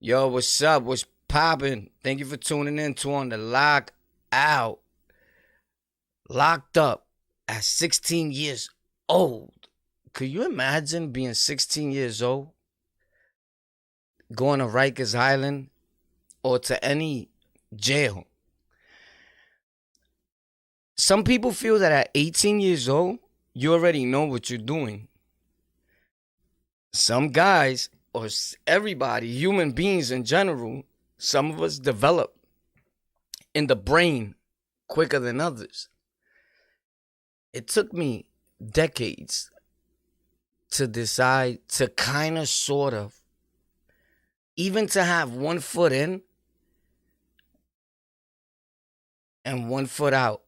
Yo, what's up? What's poppin'? Thank you for tuning in to On The Lockout. Locked up at 16 years old. Could you imagine being 16 years old, going to Rikers Island or to any jail? Some people feel that at 18 years old, you already know what you're doing. Some guys, or everybody, human beings in general, some of us develop in the brain quicker than others. It took me decades to decide to kind of, sort of, even to have one foot in and one foot out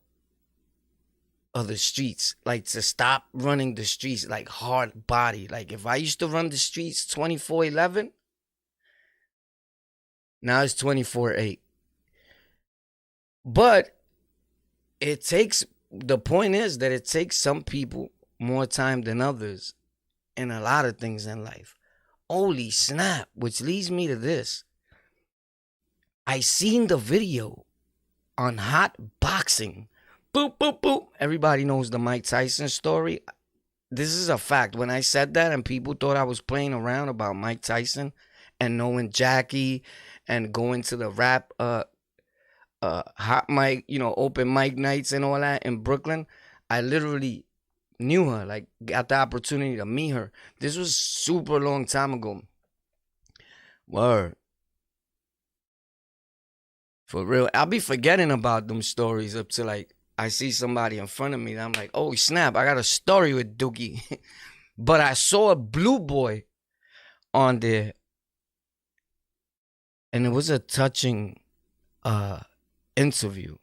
of the streets, like to stop running the streets, like hard body. Like if I used to run the streets 24/11, now it's 24/8. But the point is that it takes some people more time than others in a lot of things in life. Holy snap, which leads me to this. I seen the video on hot boxing. Boop, boop, boop. Everybody knows the Mike Tyson story. This is a fact. When I said that and people thought I was playing around about Mike Tyson and knowing Jackie and going to the rap hot mic, open mic nights and all that in Brooklyn, I literally knew her, like got the opportunity to meet her. This was super long time ago. Word. For real. I'll be forgetting about them stories up to like I see somebody in front of me and I'm like, oh snap, I got a story with Dookie. But I saw a blue boy on there and it was a touching interview.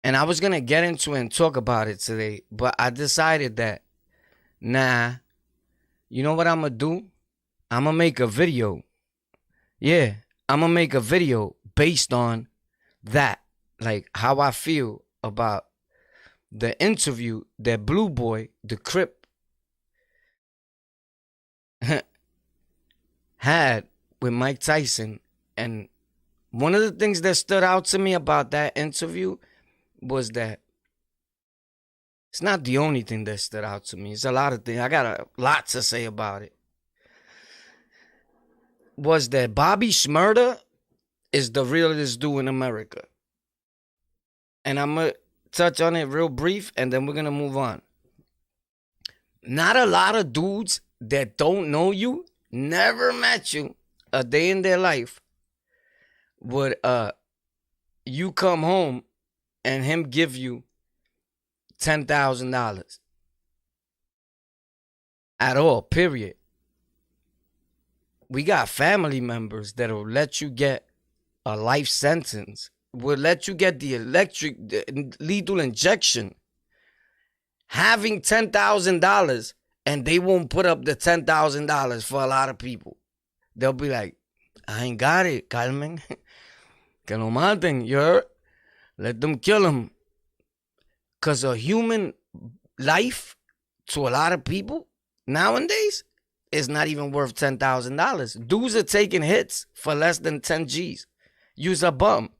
And I was going to get into it and talk about it today, but I decided that, nah, you know what I'm going to do? I'm going to make a video. Yeah, I'm going to make a video based on that. Like how I feel about the interview that Blue Boy, the Crip, had with Mike Tyson. And one of the things that stood out to me about that interview was that it's not the only thing that stood out to me. It's a lot of things. I got a lot to say about it. Was that Bobby Shmurda is the realest dude in America. And I'm going to touch on it real brief, and then we're going to move on. Not a lot of dudes that don't know you, never met you a day in their life, would you come home and him give you $10,000. At all, period. We got family members that'll let you get a life sentence, will let you get the lethal injection, having $10,000, and they won't put up the $10,000 for a lot of people. They'll be like, I ain't got it, Carmen. Que lo maten, you heard? Let them kill him. Because a human life, to a lot of people, nowadays, is not even worth $10,000. Dudes are taking hits for less than 10 G's. Use a bum.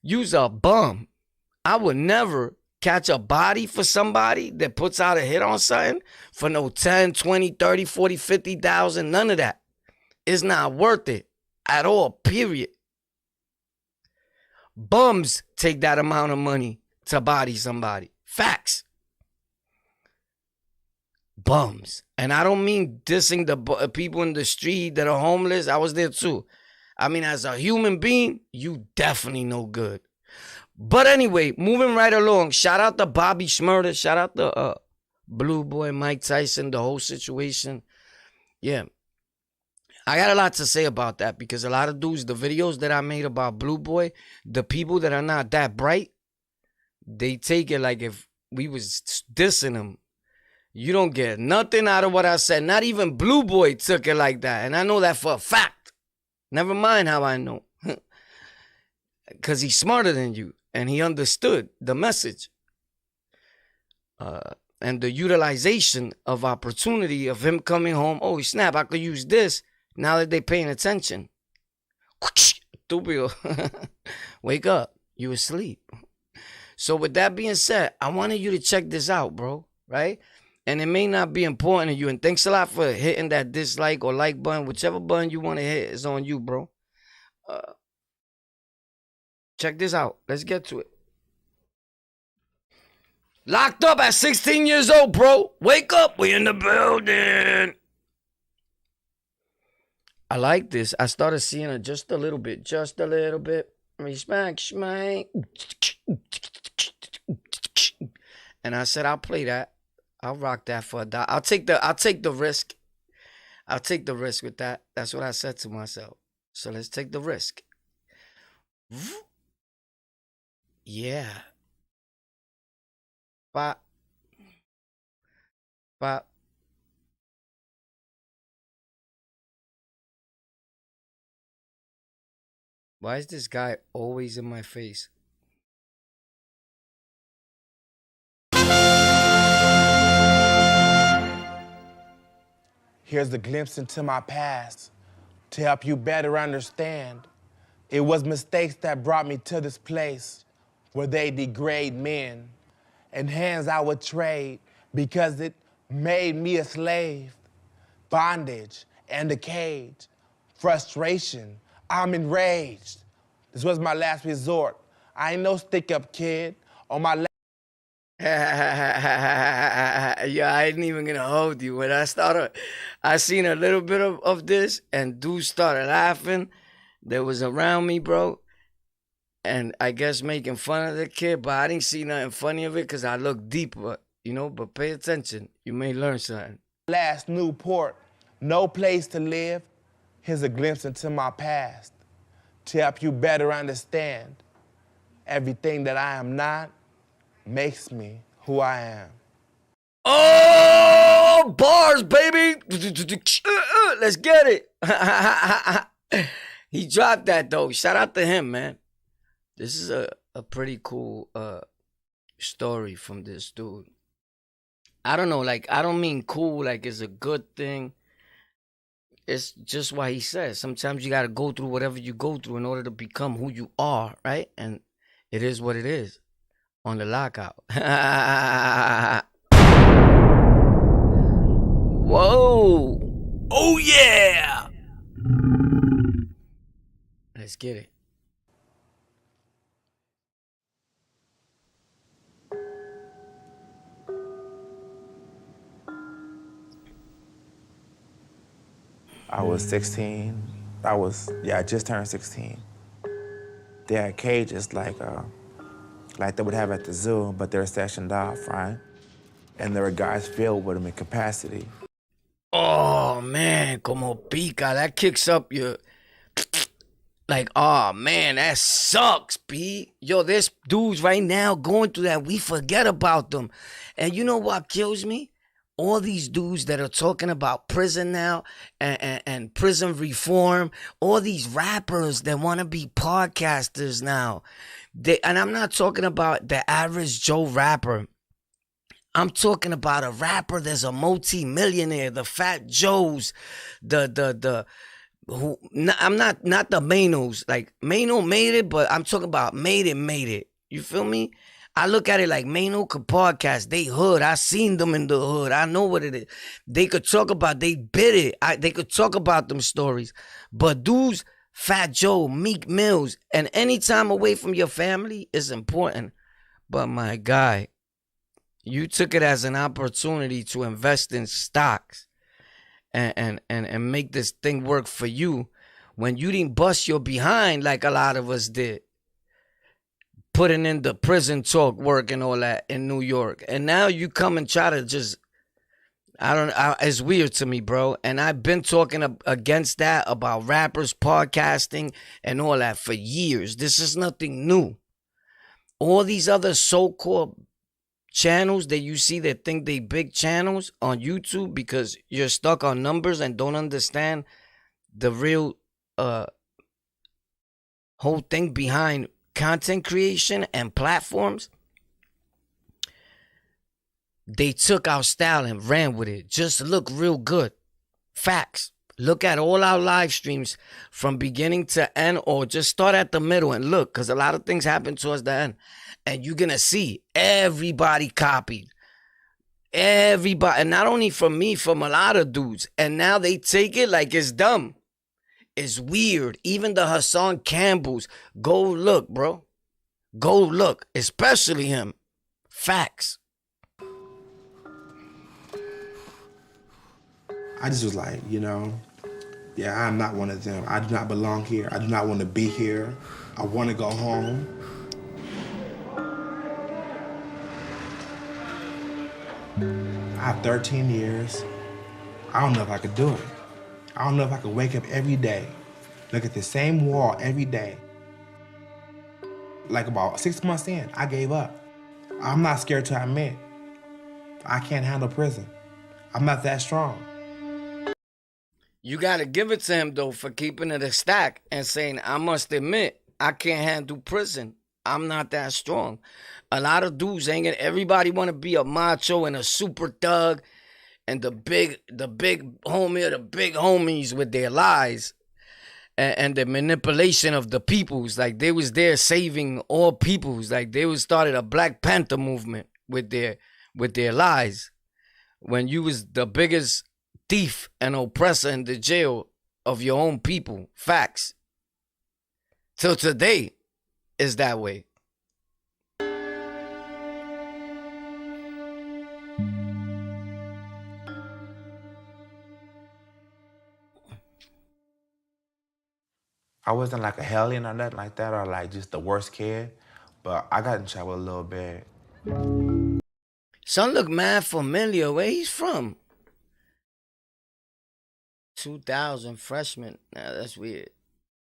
Use a bum. I would never catch a body for somebody that puts out a hit on something for no 10, 20, 30, 40, 50,000. None of that. It's not worth it at all, period. Bums take that amount of money to body somebody. Facts. Bums. And I don't mean dissing the people in the street that are homeless. I was there too. I mean, as a human being, you definitely no good. But anyway, moving right along. Shout out to Bobby Shmurda. Shout out to Blue Boy, Mike Tyson, the whole situation. Yeah. I got a lot to say about that because a lot of dudes, the videos that I made about Blue Boy, the people that are not that bright, they take it like if we was dissing them. You don't get nothing out of what I said. Not even Blue Boy took it like that. And I know that for a fact. Never mind how I know. Because he's smarter than you. And he understood the message. And the utilization of opportunity of him coming home. Oh, snap, I could use this Now that they paying attention. Estúpido. Wake up. You asleep. So with that being said, I wanted you to check this out, bro. Right? And it may not be important to you. And thanks a lot for hitting that dislike or like button. Whichever button you want to hit is on you, bro. Check this out. Let's get to it. Locked up at 16 years old, bro. Wake up. We in the building. I like this. I started seeing it just a little bit. Just a little bit. Smack. And I said, I'll play that. I'll rock that for $1. I'll take the risk. I'll take the risk with that. That's what I said to myself. So let's take the risk. Yeah. Pop. Pop. Why is this guy always in my face? Here's a glimpse into my past to help you better understand. It was mistakes that brought me to this place where they degrade men, and hands I would trade because it made me a slave. Bondage and a cage, frustration, I'm enraged. This was my last resort. I ain't no stick-up kid. On my Yeah, I ain't even gonna hold you. When I seen a little bit of this, and dudes started laughing. That was around me, bro. And I guess making fun of the kid, but I didn't see nothing funny of it because I looked deeper, but pay attention. You may learn something. Last Newport, no place to live. Here's a glimpse into my past to help you better understand. Everything that I am not makes me who I am. Oh, bars, baby. Let's get it. He dropped that, though. Shout out to him, man. This is a pretty cool story from this dude. I don't know, like, I don't mean cool like it's a good thing. It's just what he says. Sometimes you got to go through whatever you go through in order to become who you are, right? And it is what it is. On the lockout. Whoa. Oh, yeah. Let's get it. I was 16. I just turned 16. They had cages like they would have at the zoo, but they're sectioned off, right? And there were guys filled with them in capacity. Oh, man, como pica. That kicks up your... Like, oh, man, that sucks, B. Yo, there's dudes right now going through that. We forget about them. And you know what kills me? All these dudes that are talking about prison now and prison reform, all these rappers that want to be podcasters now. And I'm not talking about the average Joe rapper. I'm talking about a rapper that's a multi-millionaire, the Fat Joes, I'm not the Manos. Like, Mano made it, but I'm talking about made it. You feel me? I look at it like Mano could podcast. They hood. I seen them in the hood. I know what it is. They could talk about, they bit it. They could talk about them stories. But dudes, Fat Joe, Meek Mills, and any time away from your family is important. But my guy, you took it as an opportunity to invest in stocks and make this thing work for you when you didn't bust your behind like a lot of us did. Putting in the prison talk work and all that in New York. And now you come and try to just, it's weird to me, bro. And I've been talking against that about rappers, podcasting, and all that for years. This is nothing new. All these other so-called channels that you see that think they big channels on YouTube because you're stuck on numbers and don't understand the real whole thing behind content creation and platforms. They took our style and ran with it. Just look real good. Facts. Look at all our live streams from beginning to end, or just start at the middle and look, because a lot of things happen towards the end. And you're going to see everybody copied. Everybody. And not only from me, from a lot of dudes. And now they take it like it's dumb. It's weird. Even the Hassan Campbells. Go look, bro. Go look. Especially him. Facts. I just was like, yeah, I'm not one of them. I do not belong here. I do not want to be here. I want to go home. I have 13 years. I don't know if I could do it. I don't know if I could wake up every day, look at the same wall every day. Like about 6 months in, I gave up. I'm not scared to admit I can't handle prison. I'm not that strong. You got to give it to him, though, for keeping it a stack and saying, I must admit, I can't handle prison. I'm not that strong. A lot of dudes ain't gonna, everybody want to be a macho and a super thug and the big homie or the big homies with their lies and the manipulation of the peoples. Like they was there saving all peoples. Like they was started a Black Panther movement with their lies. When you was the biggest thief and oppressor in the jail of your own people. Facts. Till today is that way. I wasn't like a hellion or nothing like that, or like just the worst kid, but I got in trouble a little bit. Son look mad familiar. Where he's from? 2000 freshman. Nah, that's weird.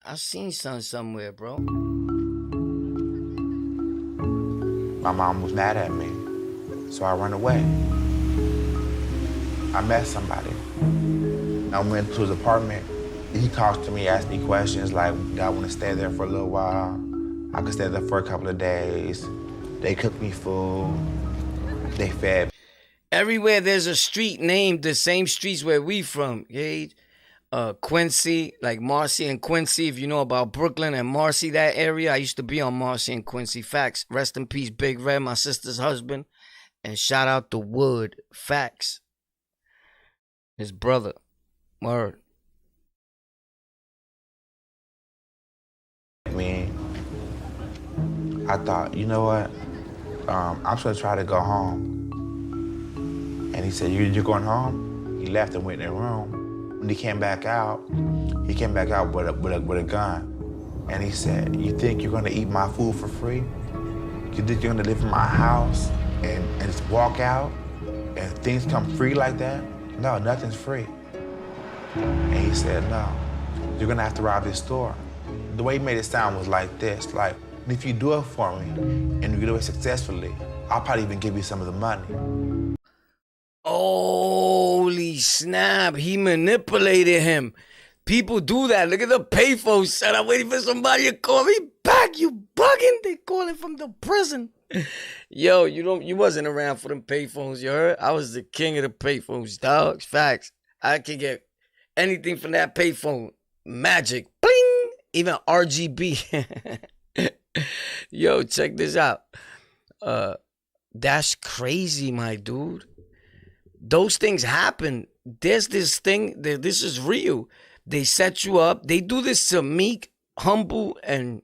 I seen son somewhere, bro. My mom was mad at me, so I ran away. I met somebody. I went to his apartment. He talked to me, asked me questions like, did I want to stay there for a little while? I could stay there for a couple of days. They cooked me food. They fed me. Everywhere there's a street named the same streets where we from. Gage, Quincy, like Marcy and Quincy. If you know about Brooklyn and Marcy, that area. I used to be on Marcy and Quincy. Facts. Rest in peace, Big Red, my sister's husband. And shout out to Wood. Facts. His brother. Word. I thought, you know what? I'm just gonna try to go home. And he said, you're going home? He left and went in the room. When he came back out with a gun. And he said, you think you're gonna eat my food for free? You think you're gonna live in my house and just walk out and things come free like that? No, nothing's free. And he said, no, you're gonna have to rob this store. The way he made it sound was like this, like, if you do it for me and you do it successfully, I'll probably even give you some of the money. Holy snap, he manipulated him. People do that. Look at the payphone set. I'm waiting for somebody to call me back. You bugging? They calling from the prison. Yo, you wasn't around for them payphones, you heard? I was the king of the payphones, dogs. Facts. I could get anything from that payphone. Magic. Bling! Even RGB. Yo, check this out. That's crazy, my dude. Those things happen. There's this thing, this is real. They set you up. They do this to meek, humble, and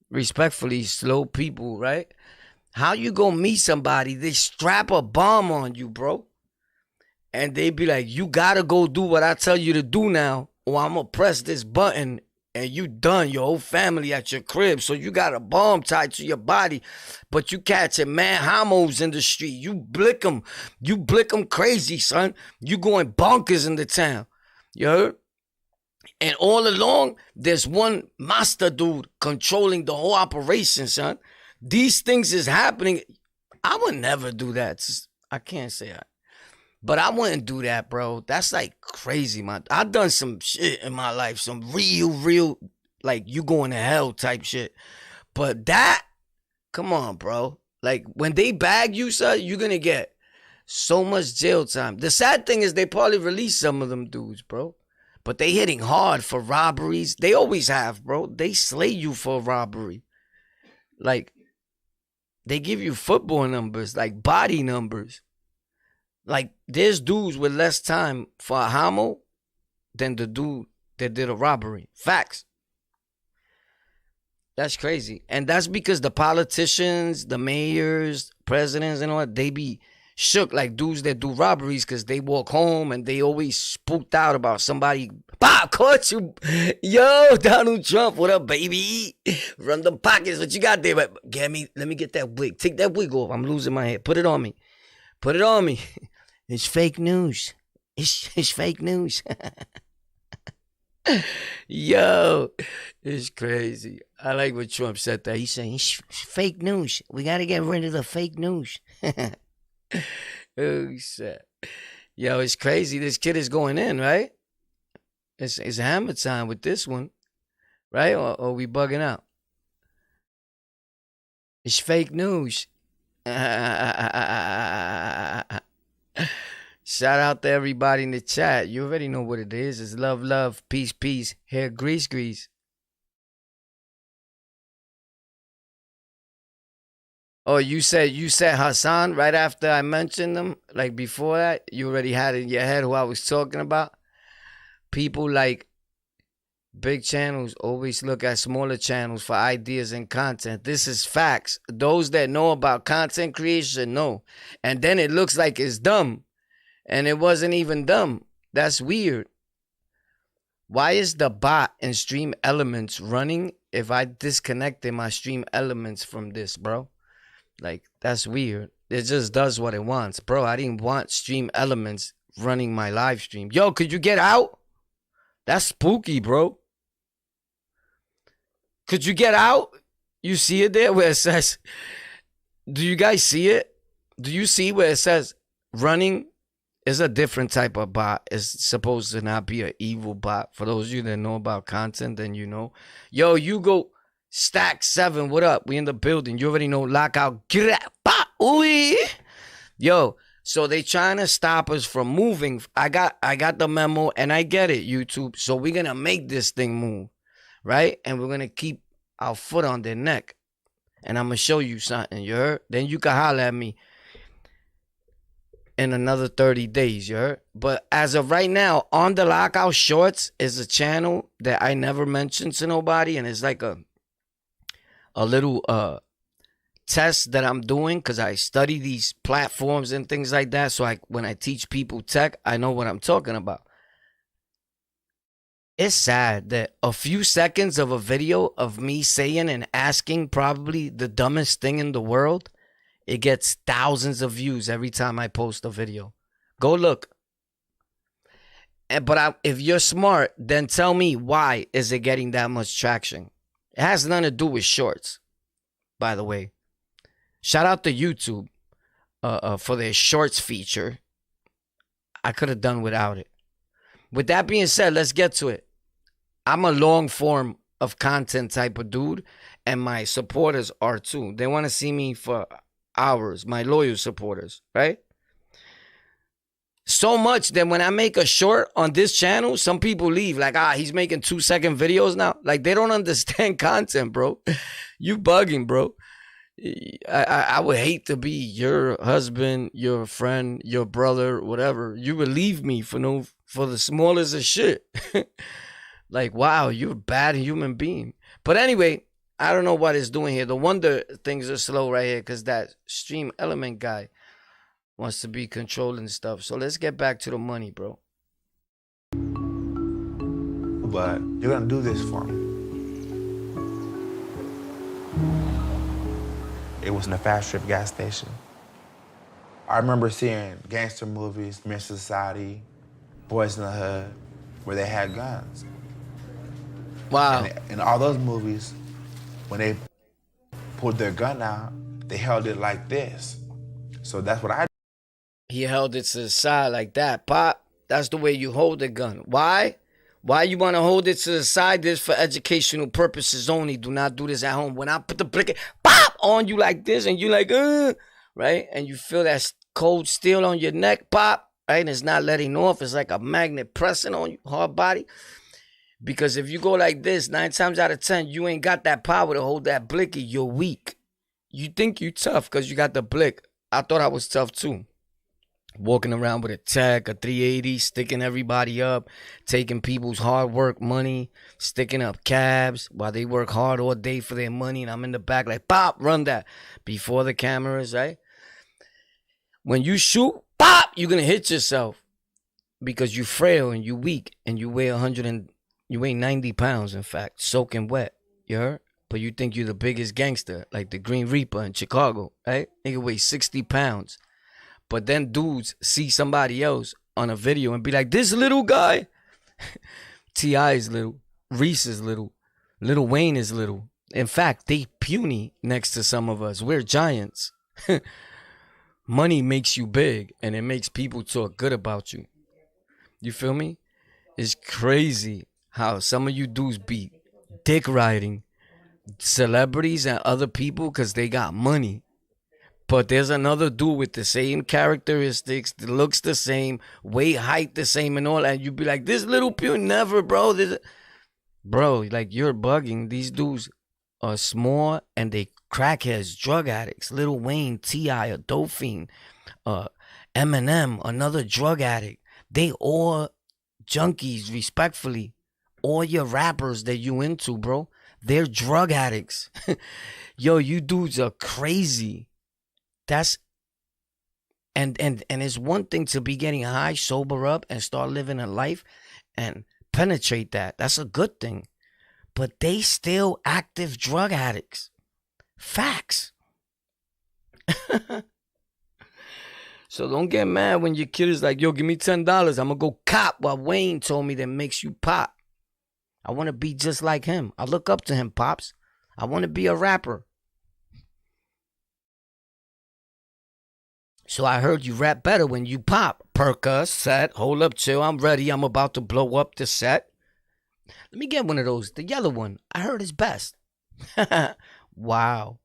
respectfully slow people, right? How you gonna meet somebody? They strap a bomb on you, bro. And they be like, you gotta go do what I tell you to do now, or I'm gonna press this button and you done, your whole family at your crib. So you got a bomb tied to your body, but you catching mad homos in the street. You blick them crazy, son. You going bonkers in the town. You heard? And all along, there's one master dude controlling the whole operation, son. These things is happening. I would never do that. I can't say that. But I wouldn't do that, bro. That's like crazy, man. I've done some shit in my life. Some real, like you going to hell type shit. But that, come on, bro. Like when they bag you, son, you're going to get So much jail time. The sad thing is they probably released some of them dudes, bro. But they hitting hard for robberies. They always have, bro. They slay you for robbery. Like, they give you football numbers, like body numbers. Like, there's dudes with less time for a homo than the dude that did a robbery. Facts. That's crazy. And that's because the politicians, the mayors, presidents, and all that, they be shook like dudes that do robberies because they walk home and they always spooked out about somebody. Bob, caught you. Yo, Donald Trump, what up, baby? Run them pockets. What you got there? Let me get that wig. Take that wig off. I'm losing my hair. Put it on me. Put it on me. It's fake news. It's fake news. Yo, it's crazy. I like what Trump said that. He's saying it's fake news. We got to get rid of the fake news. Oh, shit. Yo, it's crazy. This kid is going in, right? It's hammer time with this one, right? Or we bugging out? It's fake news. Shout out to everybody in the chat. You already know what it is. It's love, love, peace, peace, hair, grease, grease. Oh, you said Hassan right after I mentioned them? Like before that? You already had in your head who I was talking about? People like big channels always look at smaller channels for ideas and content. This is facts. Those that know about content creation know. And then it looks like it's dumb. And it wasn't even dumb. That's weird. Why is the bot and Stream Elements running if I disconnected my Stream Elements from this, bro? Like, that's weird. It just does what it wants. Bro, I didn't want Stream Elements running my live stream. Yo, could you get out? That's spooky, bro. Could you get out? You see it there where it says, do you guys see it? Do you see where it says running? It's a different type of bot. It's supposed to not be an evil bot. For those of you that know about content, then you know. Yo, you go Stack 7. What up? We in the building. You already know Lockout. Get out. Ooh. Yo, so they trying to stop us from moving. I got the memo and I get it, YouTube. So we're going to make this thing move, right? And we're going to keep our foot on their neck. And I'm going to show you something, you heard? Then you can holler at me in another 30 days, you heard? But as of right now, On The Lockout Shorts is a channel that I never mentioned to nobody. And it's like a little test that I'm doing because I study these platforms and things like that. So when I teach people tech, I know what I'm talking about. It's sad that a few seconds of a video of me saying and asking probably the dumbest thing in the world, it gets thousands of views every time I post a video. Go look. But if you're smart, then tell me why is it getting that much traction. It has nothing to do with shorts, by the way. Shout out to YouTube for their shorts feature. I could have done without it. With that being said, let's get to it. I'm a long form of content type of dude, and my supporters are too. They want to see me for hours, my loyal supporters, right? So much that when I make a short on this channel, some people leave like, he's making 2-second videos now. Like, they don't understand content, bro. You bugging, bro. I would hate to be your husband, your friend, your brother, whatever. You would leave me for the smallest of shit. Like, wow, you're a bad human being. But anyway, I don't know what it's doing here. No wonder things are slow right here because that Stream Element guy wants to be controlling stuff. So let's get back to the money, bro. But you're gonna do this for me. It was in a fast trip gas station. I remember seeing gangster movies, Menace Society, Boys in the Hood, where they had guns. Wow. And in all those movies, when they pulled their gun out, they held it like this. So that's what I did. He held it to the side like that. Pop, that's the way you hold a gun. Why? Why you want to hold it to the side? This for educational purposes only. Do not do this at home. When I put the brick, pop, on you like this, and you like, right? And you feel that cold steel on your neck, pop, right? And it's not letting off. It's like a magnet pressing on you, hard body. Because if you go like this, 9 times out of 10, you ain't got that power to hold that blicky. You're weak. You think you tough because you got the blick. I thought I was tough too. Walking around with a tech, a 380, sticking everybody up, taking people's hard work money, sticking up cabs while they work hard all day for their money. And I'm in the back like, pop, run that. Before the cameras, right? When you shoot, pop, you're going to hit yourself because you frail and you weak and you weigh 90 pounds, in fact, soaking wet. You heard? But you think you're the biggest gangster, like the Green Reaper in Chicago, right? Nigga weighs 60 pounds. But then dudes see somebody else on a video and be like, this little guy. T.I. is little. Reese is little. Lil Wayne is little. In fact, they puny next to some of us. We're giants. Money makes you big, and it makes people talk good about you. You feel me? It's crazy how some of you dudes be dick riding celebrities and other people because they got money. But there's another dude with the same characteristics, that looks the same, weight, height the same and all that. You be like, this little puny, never, bro. Bro, like, you're bugging. These dudes are small and they crackheads, drug addicts. Lil Wayne, T.I., a dope fiend. Eminem, another drug addict. They all junkies, respectfully. All your rappers that you into, bro, they're drug addicts. Yo, you dudes are crazy. That's and it's one thing to be getting high, sober up, and start living a life and penetrate that. That's a good thing. But they still active drug addicts. Facts. So don't get mad when your kid is like, yo, give me $10. I'm going to go cop what Wayne told me that makes you pop. I want to be just like him. I look up to him, Pops. I want to be a rapper. So I heard you rap better when you pop. Perka, set, hold up, chill. I'm ready. I'm about to blow up the set. Let me get one of those. The yellow one. I heard it's best. Wow.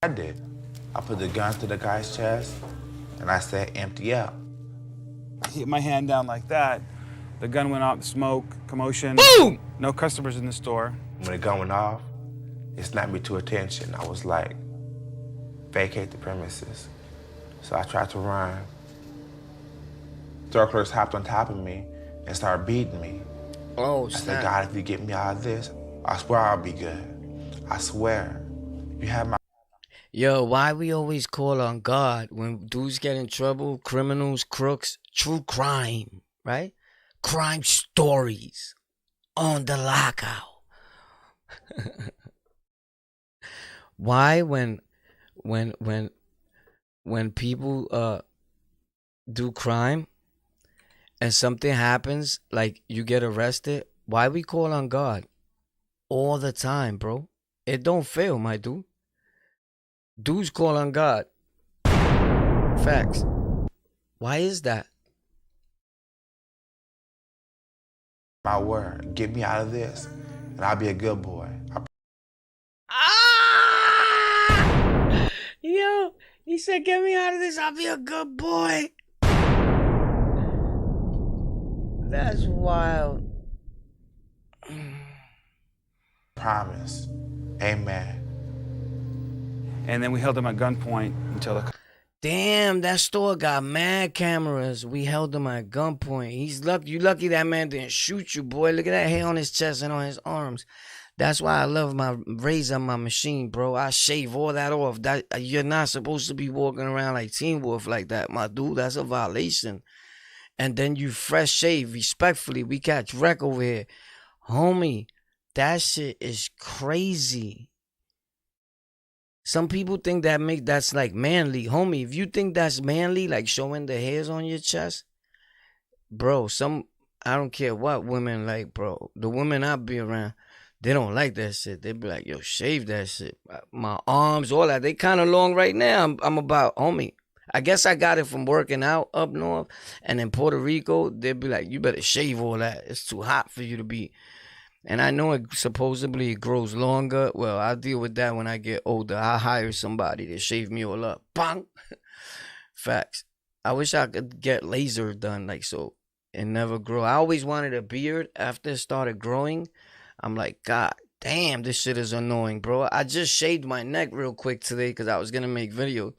I did. I put the gun to the guy's chest, and I said, empty out. I hit my hand down like that. The gun went off, smoke, commotion. Boom! No customers in the store. When the gun went off, it snapped me to attention. I was like, vacate the premises. So I tried to run. Store clerks hopped on top of me and started beating me. Oh, I said, snap. God, if you get me out of this, I swear I'll be good. I swear. You have my... Yo, why we always call on God when dudes get in trouble, criminals, crooks, true crime, right? Crime stories on the lockout. Why when people do crime and something happens, like you get arrested, why we call on God all the time, bro? It don't fail, my dude. Dudes call on God. Facts. Why is that? My word, get me out of this, and I'll be a good boy. Ah! Yo, he said, get me out of this, I'll be a good boy. That's wild. Promise. Amen. And then we held him at gunpoint until the... Damn, that store got mad cameras. We held him at gunpoint. He's lucky. You lucky that man didn't shoot you, boy. Look at that hair on his chest and on his arms. That's why I love my razor on my machine, bro. I shave all that off. That you're not supposed to be walking around like Teen Wolf like that, my dude. That's a violation. And then you fresh shave, respectfully. We catch wreck over here. Homie, that shit is crazy. Some people think that's like manly. Homie, if you think that's manly, like showing the hairs on your chest, bro, I don't care what women like, bro. The women I be around, they don't like that shit. They be like, yo, shave that shit. My arms, all that. They kind of long right now. I'm about, homie. I guess I got it from working out up north. And in Puerto Rico, they'd be like, you better shave all that. It's too hot for you to be. And I know it supposedly grows longer. Well, I'll deal with that when I get older. I'll hire somebody to shave me all up. Bang! Facts. I wish I could get laser done like so and never grow. I always wanted a beard. After it started growing, I'm like, God damn, this shit is annoying, bro. I just shaved my neck real quick today because I was gonna make video.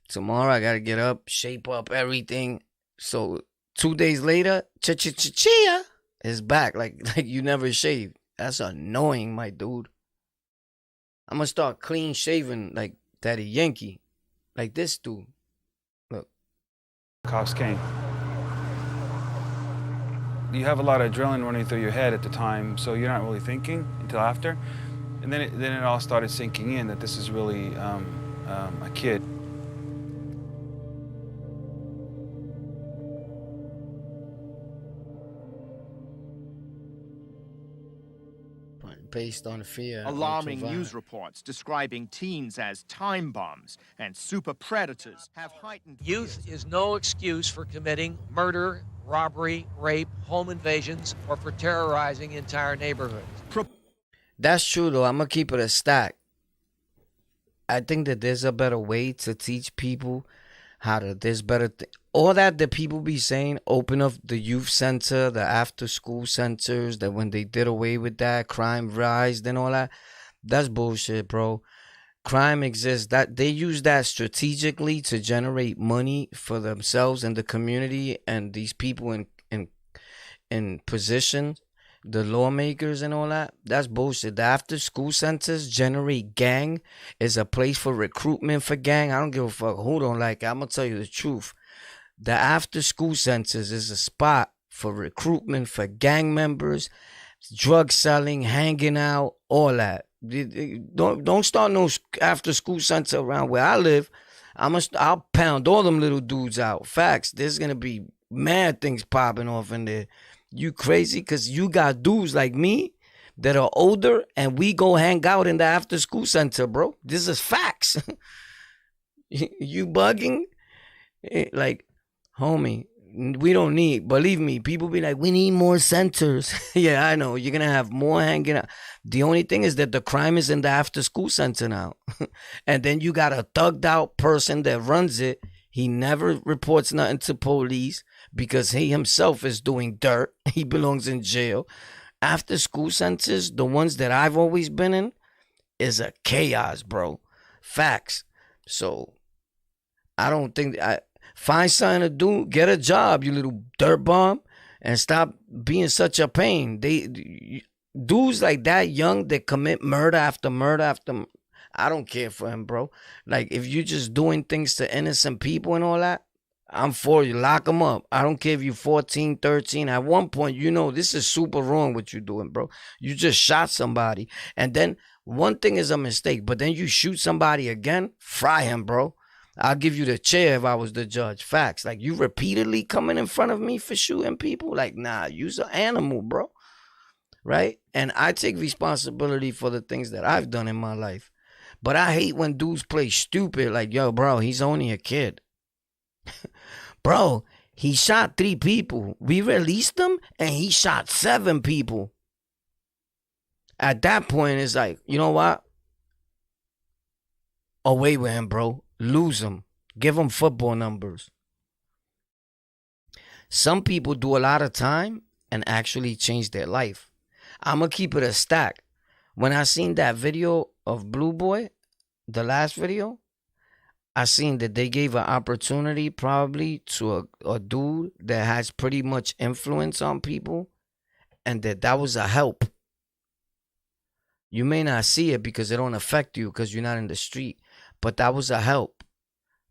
Tomorrow I gotta get up, shape up everything. So 2 days later, chia is back. Like you never shaved. That's annoying, my dude. I'm gonna start clean shaving like Daddy Yankee. Like this dude. Look. Cops came. You have a lot of adrenaline running through your head at the time, so you're not really thinking until after. And then it all started sinking in that this is really a kid. Based on fear. Alarming news reports describing teens as time bombs and super predators have heightened Youth is no excuse for committing murder, robbery, rape, home invasions, or for terrorizing entire neighborhoods. That's true, though. I'm going to keep it a stack. I think that there's a better way to teach people how to, there's better, all that the people be saying, open up the youth center, the after school centers, that when they did away with that, crime rised and all that, that's bullshit, bro. Crime exists. That they use that strategically to generate money for themselves and the community and these people in positions, the lawmakers and all that. That's bullshit. The after school centers generate gang. Is a place for recruitment for gang. I don't give a fuck who don't like it. I'm gonna tell you the truth. The after school centers is a spot for recruitment for gang members, drug selling, hanging out, all that. Don't start no after school center around where I live. I'll pound all them little dudes out. Facts. There's gonna be mad things popping off in there. You crazy? Cause you got dudes like me that are older and we go hang out in the after school center, bro. This is facts. You bugging? Like, homie, we don't need, believe me, people be like, we need more centers. Yeah, I know. You're going to have more hanging out. The only thing is that the crime is in the after school center now. And then you got a thugged out person that runs it. He never reports nothing to police because he himself is doing dirt. He belongs in jail. After school centers, the ones that I've always been in, is a chaos, bro. Facts. So, I don't think... Find something to do. Get a job, you little dirt bomb, and stop being such a pain. Dudes like that young that commit murder after murder after. I don't care for him, bro. Like if you just doing things to innocent people and all that, I'm for you. Lock them up. I don't care if you're 14, 13. At one point, you know this is super wrong what you're doing, bro. You just shot somebody, and then one thing is a mistake, but then you shoot somebody again. Fry him, bro. I'll give you the chair if I was the judge. Facts. Like, you repeatedly coming in front of me for shooting people? Like, nah, you's an animal, bro. Right? And I take responsibility for the things that I've done in my life. But I hate when dudes play stupid. Like, yo, bro, he's only a kid. Bro, he shot 3 people. We released him, and he shot 7 people. At that point, it's like, you know what? Away with him, bro. Lose him. Give him football numbers. Some people do a lot of time and actually change their life. I'm going to keep it a stack. When I seen that video of Blue Boy, the last video, I seen that they gave an opportunity probably to a dude that has pretty much influence on people, and that was a help. You may not see it because it don't affect you because you're not in the street. But that was a help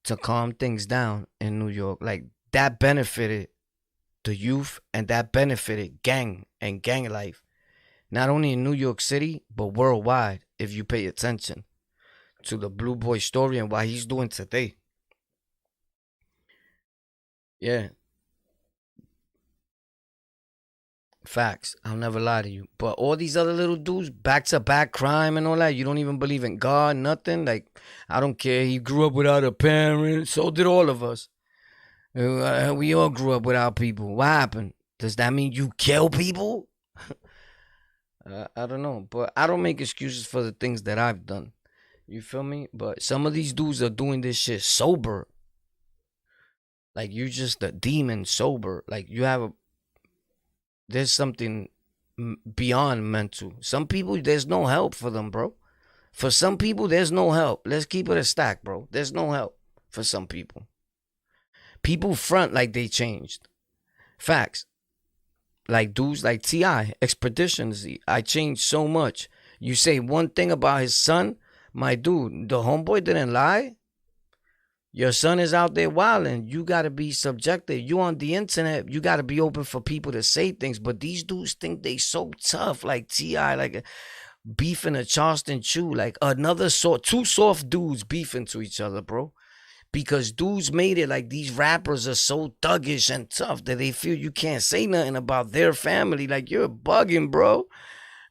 to calm things down in New York. Like, that benefited the youth and that benefited gang and gang life. Not only in New York City, but worldwide, if you pay attention to the Blue Boy story and what he's doing today. Yeah. Facts. I'll never lie to you. But all these other little dudes, back-to-back crime and all that, you don't even believe in God, nothing. Like, I don't care. He grew up without a parent. So did all of us. We all grew up without people. What happened? Does that mean you kill people? I don't know. But I don't make excuses for the things that I've done. You feel me? But some of these dudes are doing this shit sober. Like you just a demon sober. Like you have there's something beyond mental. Some people, there's no help for them, bro. For some people, there's no help. Let's keep it a stack, bro. There's no help for some people. People front like they changed. Facts. Like dudes like T.I., Expeditions. I changed so much. You say one thing about his son, my dude, the homeboy didn't lie. Your son is out there wilding. You got to be subjective. You on the internet, you got to be open for people to say things. But these dudes think they so tough, like T.I., like beefing a Charleston Chew, like two soft dudes beefing to each other, bro. Because dudes made it like these rappers are so thuggish and tough that they feel you can't say nothing about their family. Like, you're bugging, bro.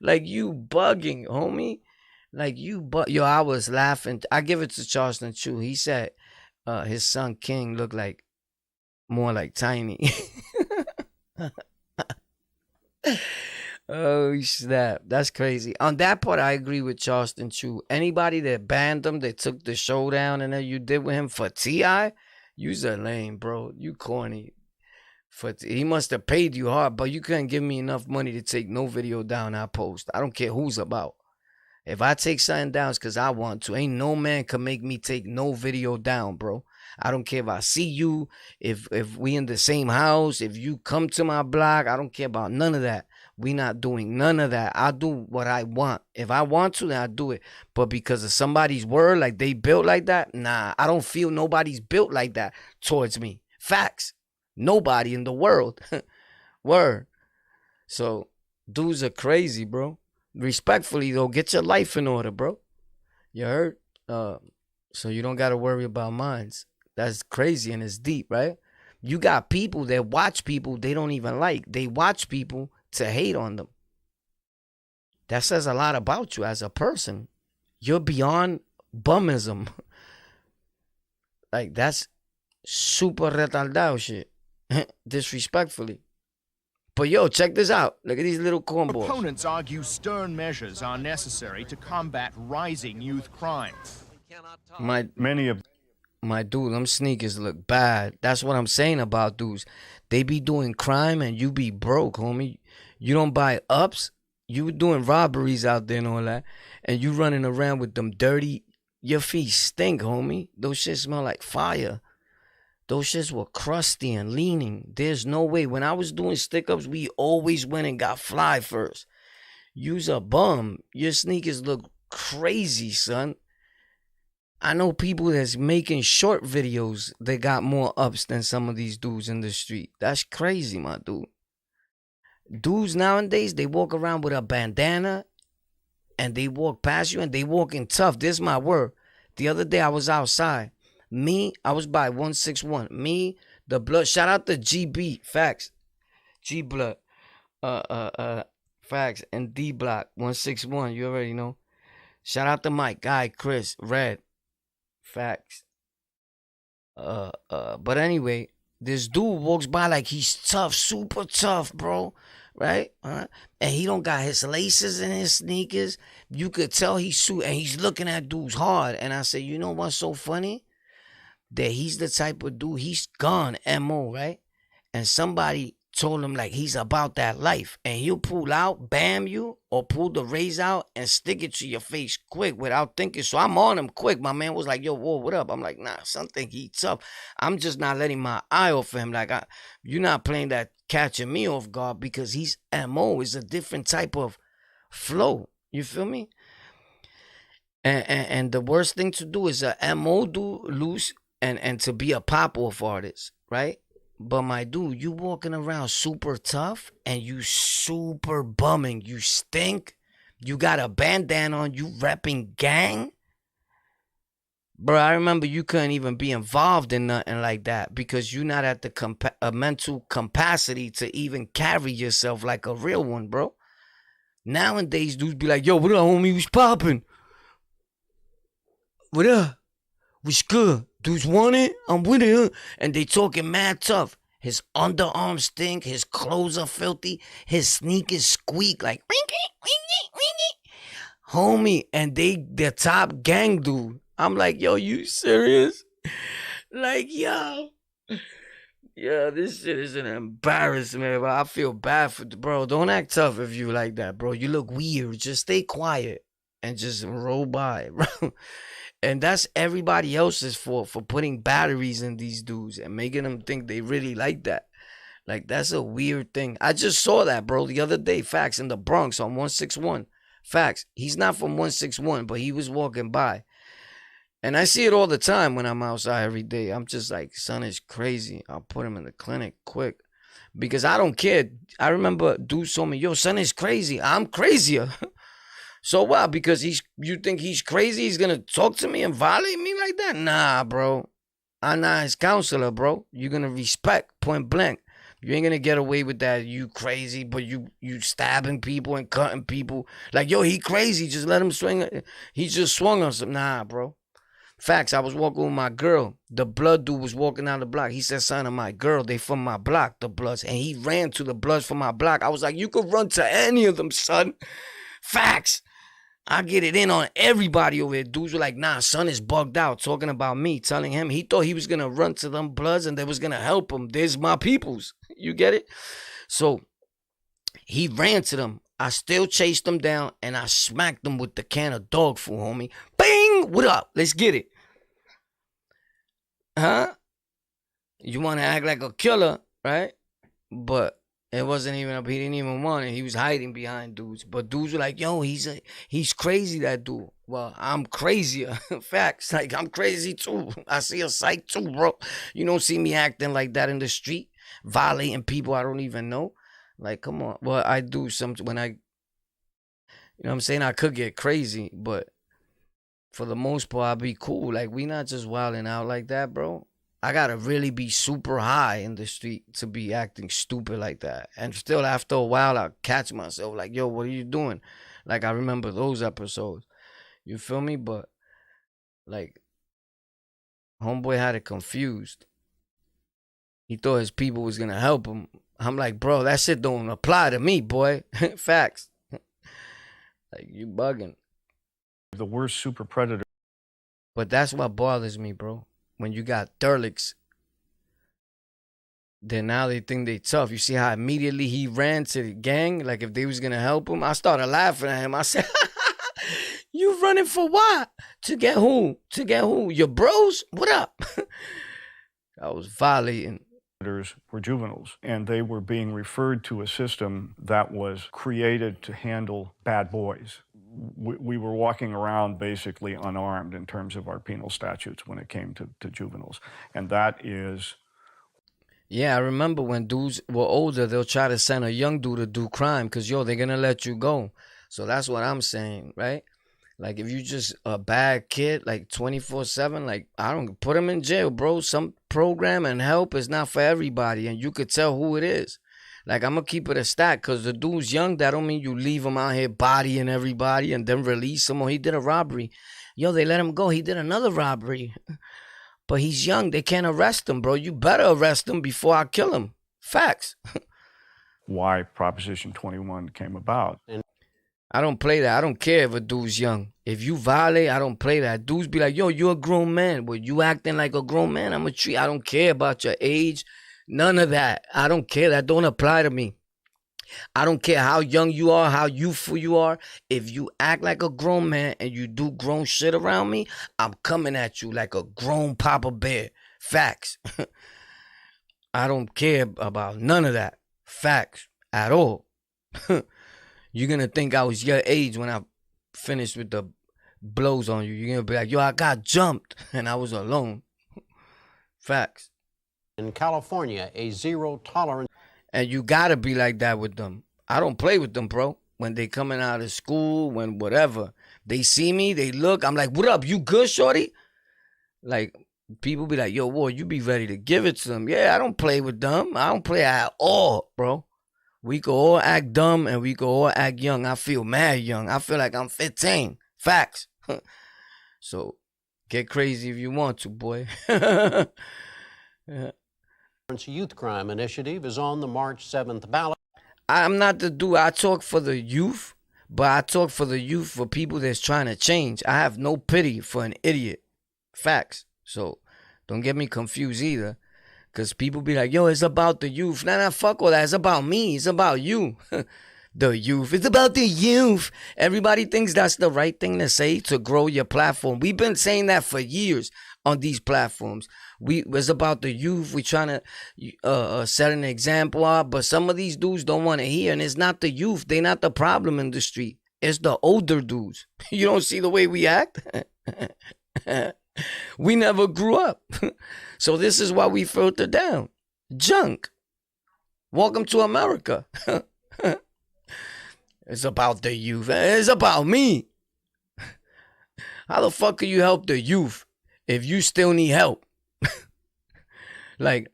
Like, you bugging, homie. Like, yo, I was laughing. I give it to Charleston Chew. He said his son King looked like more like Tiny. Oh, snap. That's crazy. On that part, I agree with Charleston Chew. Anybody that banned him, that took the showdown and that you did with him for T.I., you's a lame, bro. You corny. He must have paid you hard, but you couldn't give me enough money to take no video down I post. I don't care who's about. If I take something down, it's because I want to. Ain't no man can make me take no video down, bro. I don't care if I see you, if we in the same house, if you come to my block. I don't care about none of that. We not doing none of that. I do what I want. If I want to, then I do it. But because of somebody's word, like they built like that, nah, I don't feel nobody's built like that towards me. Facts. Nobody in the world. Word. So, dudes are crazy, bro. Respectfully, though, get your life in order, bro. You heard? So you don't got to worry about mines. That's crazy and it's deep, right? You got people that watch people they don't even like. They watch people to hate on them. That says a lot about you as a person. You're beyond bummism. Like, that's super retardado shit. Disrespectfully. But yo, check this out. Look at these little cornballs. Opponents argue stern measures are necessary to combat rising youth crime. My dude, them sneakers look bad. That's what I'm saying about dudes. They be doing crime and you be broke, homie. You don't buy ups. You doing robberies out there and all that. And you running around with them dirty. Your feet stink, homie. Those shit smell like fire. Those shits were crusty and leaning. There's no way. When I was doing stick-ups, we always went and got fly first. You's a bum. Your sneakers look crazy, son. I know people that's making short videos that got more ups than some of these dudes in the street. That's crazy, my dude. Dudes nowadays, they walk around with a bandana and they walk past you and they walking tough. This is my word. The other day I was outside. I was by 161. The blood. Shout out to GB. Facts. G Blood. Facts. And D Block. 161. You already know. Shout out to Mike. Guy, Chris. Red. Facts. But anyway, this dude walks by like he's tough. Super tough, bro. Right? And he don't got his laces in his sneakers. You could tell he's and he's looking at dudes hard. And I said, you know what's so funny? That he's the type of dude, he's gone, MO, right? And somebody told him like he's about that life. And he'll pull out, bam you, or pull the raise out and stick it to your face quick without thinking. So I'm on him quick. My man was like, yo, whoa, what up? I'm like, nah, something he tough. I'm just not letting my eye off him. Like, you're not playing that catching me off guard because he's MO. Is a different type of flow. You feel me? And the worst thing to do is a MO do loose and to be a pop-off artist, right? But my dude, you walking around super tough and you super bumming. You stink. You got a bandana on. You repping gang. Bro, I remember you couldn't even be involved in nothing like that because you're not at the mental capacity to even carry yourself like a real one, bro. Nowadays, dudes be like, yo, what up, homie? What's popping? What up? What's good? Dudes want it? I'm with it. And they talking mad tough. His underarms stink. His clothes are filthy. His sneakers squeak like homie. And the top gang dude. I'm like, yo, you serious? Like, yo. Yeah, this shit is an embarrassment, bro. I feel bad for bro. Don't act tough if you like that, bro. You look weird. Just stay quiet and just roll by, bro. And that's everybody else's fault for putting batteries in these dudes and making them think they really like that. Like, that's a weird thing. I just saw that, bro, the other day. Facts, in the Bronx on 161. Facts. He's not from 161, but he was walking by. And I see it all the time when I'm outside every day. I'm just like, son is crazy. I'll put him in the clinic quick. Because I don't care. I remember dude told me, yo, son is crazy. I'm crazier. So what? Because you think he's crazy? He's going to talk to me and violate me like that? Nah, bro. I'm not his counselor, bro. You're going to respect, point blank. You ain't going to get away with that. You crazy, but you stabbing people and cutting people. Like, yo, he crazy. Just let him swing. He just swung on some. Nah, bro. Facts, I was walking with my girl. The blood dude was walking down the block. He said, son of my girl, they from my block, the Bloods. And he ran to the Bloods from my block. I was like, you could run to any of them, son. Facts. I get it in on everybody over here. Dudes were like, nah, son is bugged out, talking about me, telling him. He thought he was going to run to them Bloods and they was going to help him. There's my peoples. You get it? So he ran to them. I still chased them down and I smacked them with the can of dog food, homie. Bing! What up? Let's get it. Huh? You want to act like a killer, right? But it wasn't even up. He didn't even want it. He was hiding behind dudes. But dudes were like, yo, he's crazy, that dude. Well, I'm crazier. Facts. Like, I'm crazy too. I see a psych too, bro. You don't see me acting like that in the street, violating people I don't even know. Like, come on. Well, I do when you know what I'm saying? I could get crazy, but for the most part, I'll be cool. Like, we not just wilding out like that, bro. I gotta really be super high in the street to be acting stupid like that. And still, after a while, I'll catch myself like, yo, what are you doing? Like, I remember those episodes. You feel me? But, like, homeboy had it confused. He thought his people was gonna help him. I'm like, bro, that shit don't apply to me, boy. Facts. Like, you bugging. The worst super predator. But that's what bothers me, bro. When you got derlicks, then now they think they tough. You see how immediately he ran to the gang? Like, if they was going to help him, I started laughing at him. I said, you running for what? To get who? To get who? Your bros? What up? I was violating. Were juveniles, and they were being referred to a system that was created to handle bad boys. We were walking around basically unarmed in terms of our penal statutes when it came to juveniles, and that is... Yeah, I remember when dudes were older, they'll try to send a young dude to do crime because, yo, they're going to let you go. So that's what I'm saying, right? Like, if you just a bad kid, like 24/7, like, I don't put him in jail, bro. Some program and help is not for everybody, and you could tell who it is. Like, I'm going to keep it a stack because the dude's young. That don't mean you leave him out here bodying everybody and then release him. Or he did a robbery. Yo, they let him go. He did another robbery. But he's young. They can't arrest him, bro. You better arrest him before I kill him. Facts. Why Proposition 21 came about. I don't play that. I don't care if a dude's young. If you violate, I don't play that. Dudes be like, yo, you're a grown man. But you acting like a grown man, I'm a treat. I don't care about your age. None of that. I don't care. That don't apply to me. I don't care how young you are, how youthful you are. If you act like a grown man and you do grown shit around me, I'm coming at you like a grown Papa Bear. Facts. I don't care about none of that. Facts. At all. You're going to think I was your age when I finished with the blows on you. You're going to be like, yo, I got jumped and I was alone. Facts. In California, a zero tolerance. And you got to be like that with them. I don't play with them, bro. When they coming out of school, when whatever. They see me, they look. I'm like, what up? You good, shorty? Like, people be like, yo, boy, you be ready to give it to them. Yeah, I don't play with them. I don't play at all, bro. We could all act dumb and we could all act young. I feel mad young. I feel like I'm 15. Facts. So, get crazy if you want to, boy. Yeah. Youth Crime Initiative is on the March 7th ballot. I'm not the dude. I talk for the youth, but I talk for the youth for people that's trying to change. I have no pity for an idiot. Facts. So, don't get me confused either. Because people be like, yo, it's about the youth. Nah, fuck all that. It's about me. It's about you. The youth. It's about the youth. Everybody thinks that's the right thing to say to grow your platform. We've been saying that for years on these platforms. It's about the youth. We trying to set an example up, but some of these dudes don't want to hear. And it's not the youth. They're not the problem in the street. It's the older dudes. You don't see the way we act? We never grew up. So this is why we filter down. Junk. Welcome to America. It's about the youth. It's about me. How the fuck can you help the youth if you still need help? Like,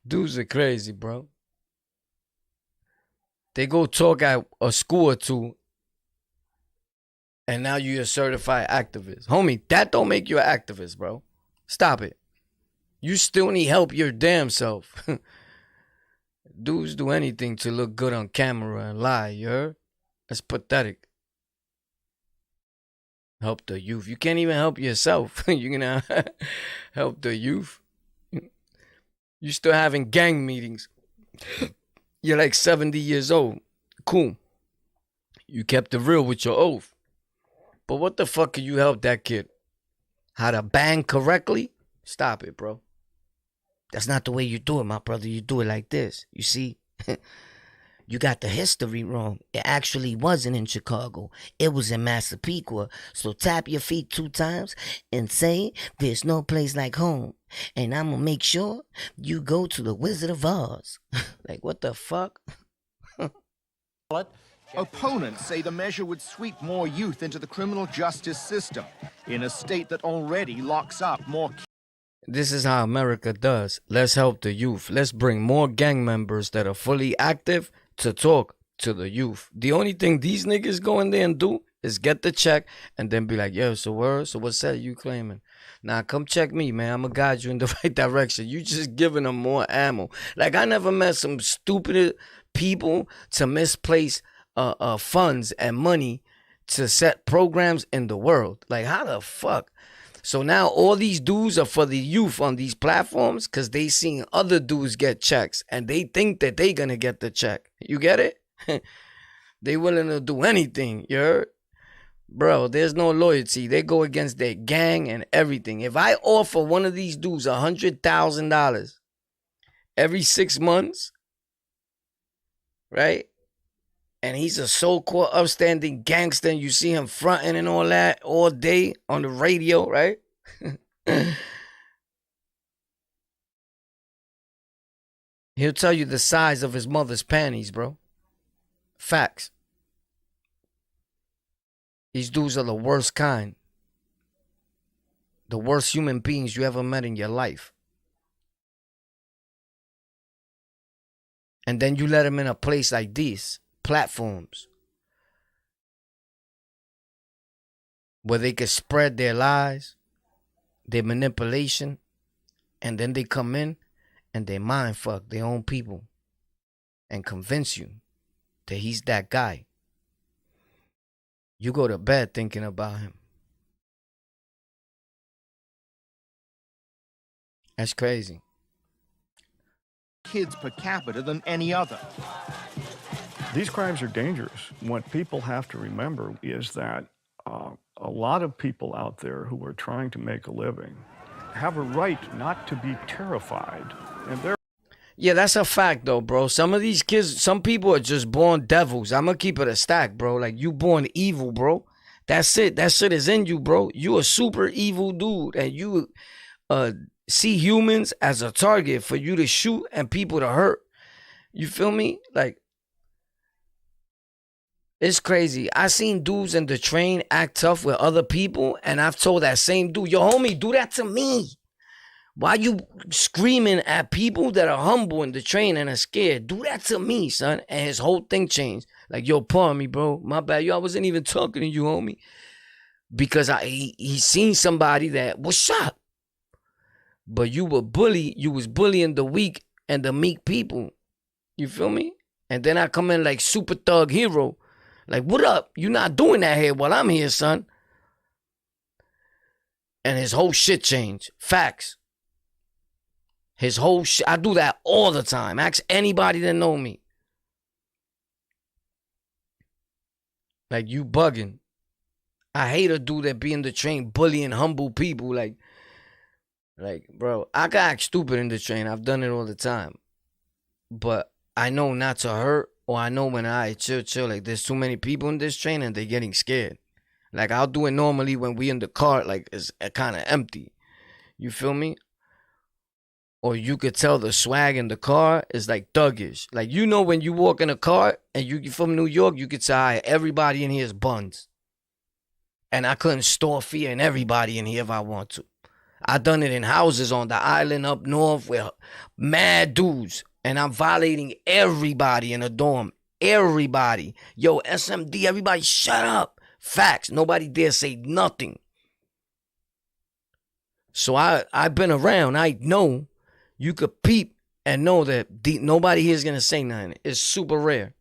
dudes are crazy, bro. They go talk at a school or two, and now you're a certified activist. Homie, that don't make you an activist, bro. Stop it. You still need help your damn self. Dudes do anything to look good on camera and lie, you heard? That's pathetic. Help the youth. You can't even help yourself. You're gonna help the youth. You still having gang meetings. You're like 70 years old. Cool. You kept it real with your oath. But what the fuck can you help that kid? How to bang correctly? Stop it, bro. That's not the way you do it, my brother. You do it like this. You see? You got the history wrong. It actually wasn't in Chicago. It was in Massapequa. So tap your feet 2 times and say, there's no place like home. And I'm going to make sure you go to the Wizard of Oz. Like, what the fuck? Opponents say the measure would sweep more youth into the criminal justice system in a state that already locks up more. This is how America does. Let's help the youth. Let's bring more gang members that are fully active to talk to the youth. The only thing these niggas go in there and do is get the check and then be like, yo, so what's that you claiming? Nah, come check me, man. I'm gonna guide you in the right direction. You just giving them more ammo. Like, I never met some stupid people to misplace funds and money to set programs in the world. Like, how the fuck? So now all these dudes are for the youth on these platforms because they seen other dudes get checks and they think that they gonna get the check. You get it? They willing to do anything, you heard? Bro, there's no loyalty. They go against their gang and everything. If I offer one of these dudes $100,000 every 6 months, right? And he's a so-called upstanding gangster, and you see him fronting and all that all day on the radio, right? He'll tell you the size of his mother's panties, bro. Facts. These dudes are the worst kind. The worst human beings you ever met in your life. And then you let them in a place like this. Platforms where they can spread their lies, their manipulation, and then they come in and they mind fuck their own people and convince you that he's that guy. You go to bed thinking about him. That's crazy. Kids per capita than any other. These crimes are dangerous. What people have to remember is that a lot of people out there who are trying to make a living have a right not to be terrified. And they're Yeah, that's a fact, though, bro. Some of these kids, some people are just born devils. I'm going to keep it a stack, bro. Like, you born evil, bro. That's it. That shit is in you, bro. You a super evil dude. And you see humans as a target for you to shoot and people to hurt. You feel me? Like, it's crazy. I seen dudes in the train act tough with other people, and I've told that same dude, yo, homie, do that to me. Why you screaming at people that are humble in the train and are scared? Do that to me, son. And his whole thing changed. Like, yo, pardon me, bro. My bad. Yo, I wasn't even talking to you, homie. Because he seen somebody that was shot. But you was bullying the weak and the meek people. You feel me? And then I come in like super thug hero. Like, what up? You not doing that here while I'm here, son. And his whole shit changed. Facts. His whole shit. I do that all the time. Ask anybody that know me. Like, you bugging. I hate a dude that be in the train bullying humble people. Like, bro, I can act stupid in the train. I've done it all the time. But I know not to hurt, or I know when I chill. Like, there's too many people in this train and they're getting scared. Like, I'll do it normally when we in the car, like, it's kind of empty. You feel me? Or you could tell the swag in the car is like thuggish. Like, you know, when you walk in a car and you from New York, you could say, all right, everybody in here is buns. And I couldn't store fear in everybody in here if I want to. I done it in houses on the island up north with mad dudes. And I'm violating everybody in the dorm. Everybody. Yo, SMD, everybody shut up. Facts. Nobody dare say nothing. So I've been around. I know you could peep and know that nobody here is going to say nothing. It's super rare.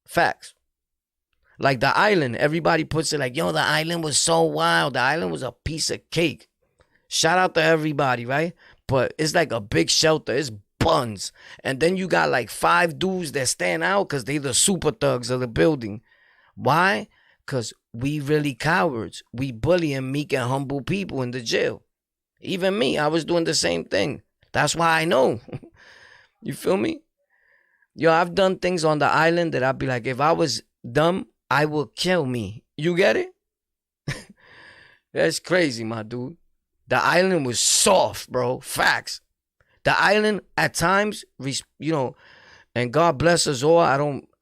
Facts. Like the island, everybody puts it like, yo, the island was so wild. The island was a piece of cake. Shout out to everybody, right? But it's like a big shelter. It's buns. And then you got like 5 dudes that stand out because they the super thugs of the building. Why? Because we really cowards. We bullying meek and humble people in the jail. Even me, I was doing the same thing. That's why I know. You feel me? Yo, I've done things on the island that I'd be like, if I was dumb, I will kill me. You get it? That's crazy, my dude. The island was soft, bro. Facts. The island at times, you know, and God bless us all.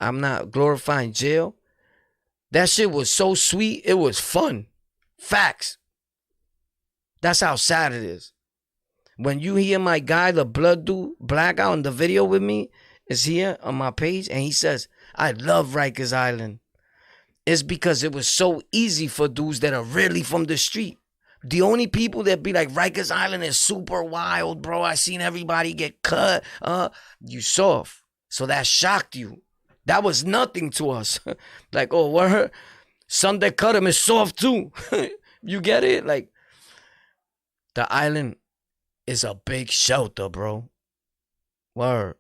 I'm not glorifying jail. That shit was so sweet. It was fun. Facts. That's how sad it is. When you hear my guy, the blood dude, Blackout, in the video with me, is here on my page, and he says, I love Rikers Island. It's because it was so easy for dudes that are really from the street. The only people that be like, Rikers Island is super wild, bro. I seen everybody get cut. You soft. So that shocked you. That was nothing to us. Like, oh, what? Son that cut him is soft too. You get it? Like, the island is a big shelter, bro. Word.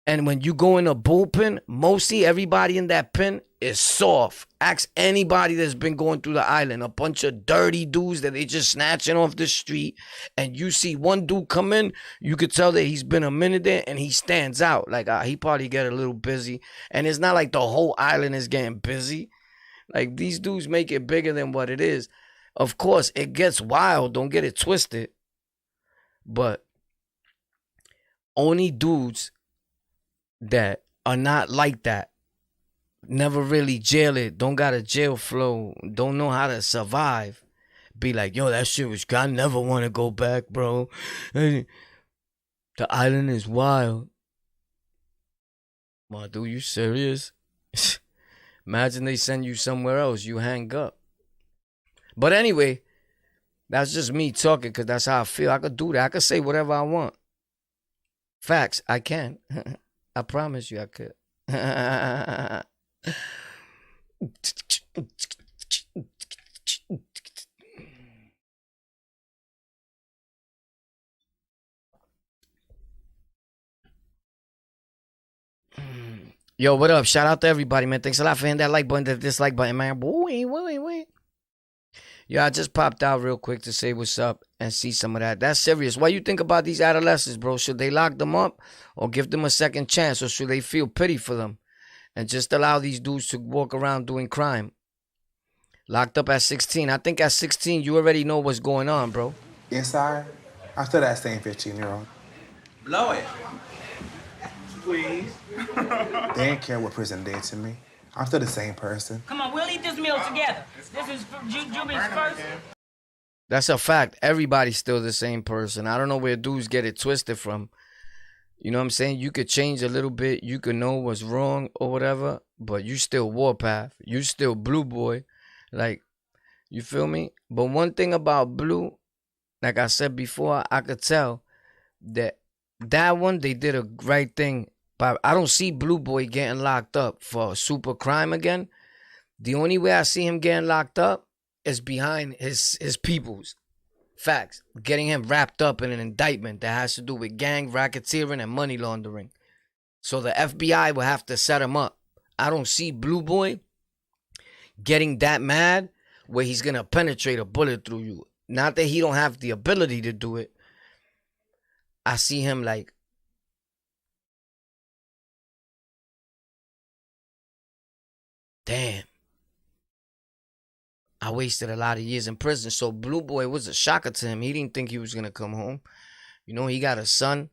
And when you go in a bullpen, mostly everybody in that pen is soft. Ask anybody that's been going through the island. A bunch of dirty dudes that they just snatching off the street. And you see one dude come in, you could tell that he's been a minute there and he stands out. Like, he probably get a little busy. And it's not like the whole island is getting busy. Like, these dudes make it bigger than what it is. Of course, it gets wild. Don't get it twisted. But only dudes that are not like that, never really jail it, don't got a jail flow, don't know how to survive, be like, yo, that shit was, I never want to go back, bro. The island is wild. My dude, you serious? Imagine they send you somewhere else, you hang up. But anyway, that's just me talking because that's how I feel. I could do that. I could say whatever I want. Facts, I can. I promise you I could. Yo, what up? Shout out to everybody, man. Thanks a lot for hitting that like button, that dislike button, man. Wait. Yo, I just popped out real quick to say what's up and see some of that. That's serious. What you think about these adolescents, bro? Should they lock them up or give them a second chance, or should they feel pity for them and just allow these dudes to walk around doing crime? Locked up at 16. I think at 16, you already know what's going on, bro. Inside, I'm still that same 15-year-old. Blow it. Please. They didn't care what prison did to me. I'm still the same person. Come on, we'll eat this meal together. This is Juby's first. That's a fact. Everybody's still the same person. I don't know where dudes get it twisted from. You know what I'm saying? You could change a little bit. You could know what's wrong or whatever, but you still Warpath. You still Blue Boy. Like, you feel me? But one thing about Blue, like I said before, I could tell that one, they did a right thing. But I don't see Blue Boy getting locked up for super crime again. The only way I see him getting locked up is behind his peoples. Facts. Getting him wrapped up in an indictment that has to do with gang racketeering and money laundering. So the FBI will have to set him up. I don't see Blue Boy getting that mad where he's going to penetrate a bullet through you. Not that he don't have the ability to do it. I see him like, damn, I wasted a lot of years in prison. So Blue Boy was a shocker to him. He didn't think he was going to come home. You know, he got a son.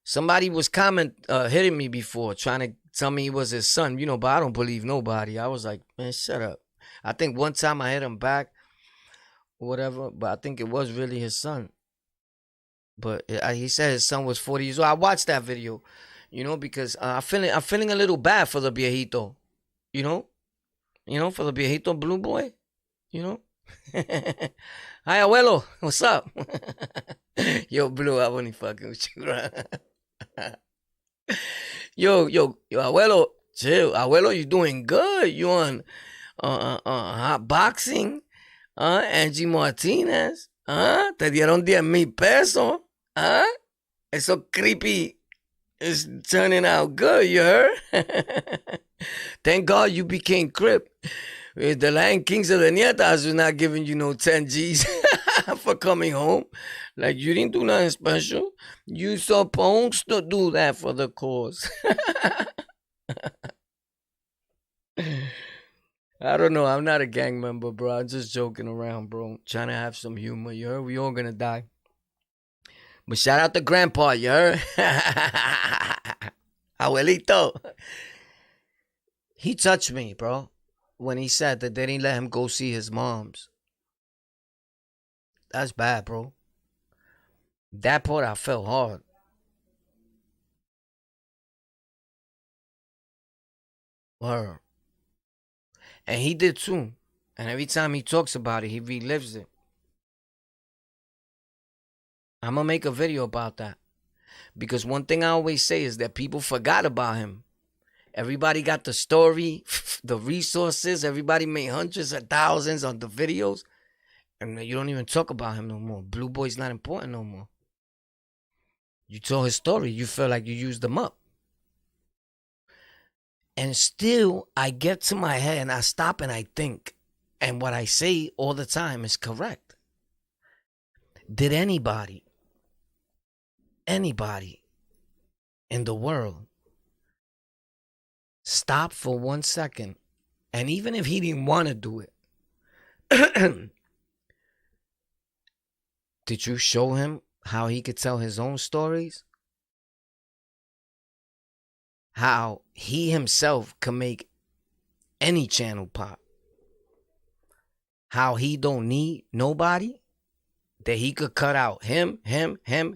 Somebody was hitting me before, trying to tell me he was his son, you know, but I don't believe nobody. I was like, man, shut up. I think one time I hit him back, or whatever, but I think it was really his son. But he said his son was 40 years old. I watched that video, you know, because I'm feeling a little bad for the viejito, you know, for the viejito Blue Boy, you know. Hi, abuelo, what's up? Yo, Blue, I wasn't fucking with you, right? Yo, abuelo, chill. Abuelo, you doing good. You on hot boxing? Angie Martinez? Te dieron 10,000 pesos? It's so creepy. It's turning out good, you heard? Thank God you became Crip. The Lion Kings of the Nietas was not giving you no 10 G's for coming home. Like, you didn't do nothing special. You supposed to do that for the cause. I don't know. I'm not a gang member, bro. I'm just joking around, bro. Trying to have some humor, you heard? We all gonna die. But shout out to Grandpa, you heard? Abuelito. He touched me, bro, when he said that they didn't let him go see his moms. That's bad, bro. That part I felt hard. Word. And he did too. And every time he talks about it, he relives it. I'm going to make a video about that. Because one thing I always say is that people forgot about him. Everybody got the story, the resources. Everybody made hundreds of thousands on the videos. And you don't even talk about him no more. Blue Boy's not important no more. You told his story. You feel like you used them up. And still, I get to my head and I stop and I think. And what I say all the time is correct. Did anybody in the world stop for 1 second? And even if he didn't want to do it, did you show him how he could tell his own stories? How he himself can make any channel pop. How he don't need nobody. That he could cut out him, and him.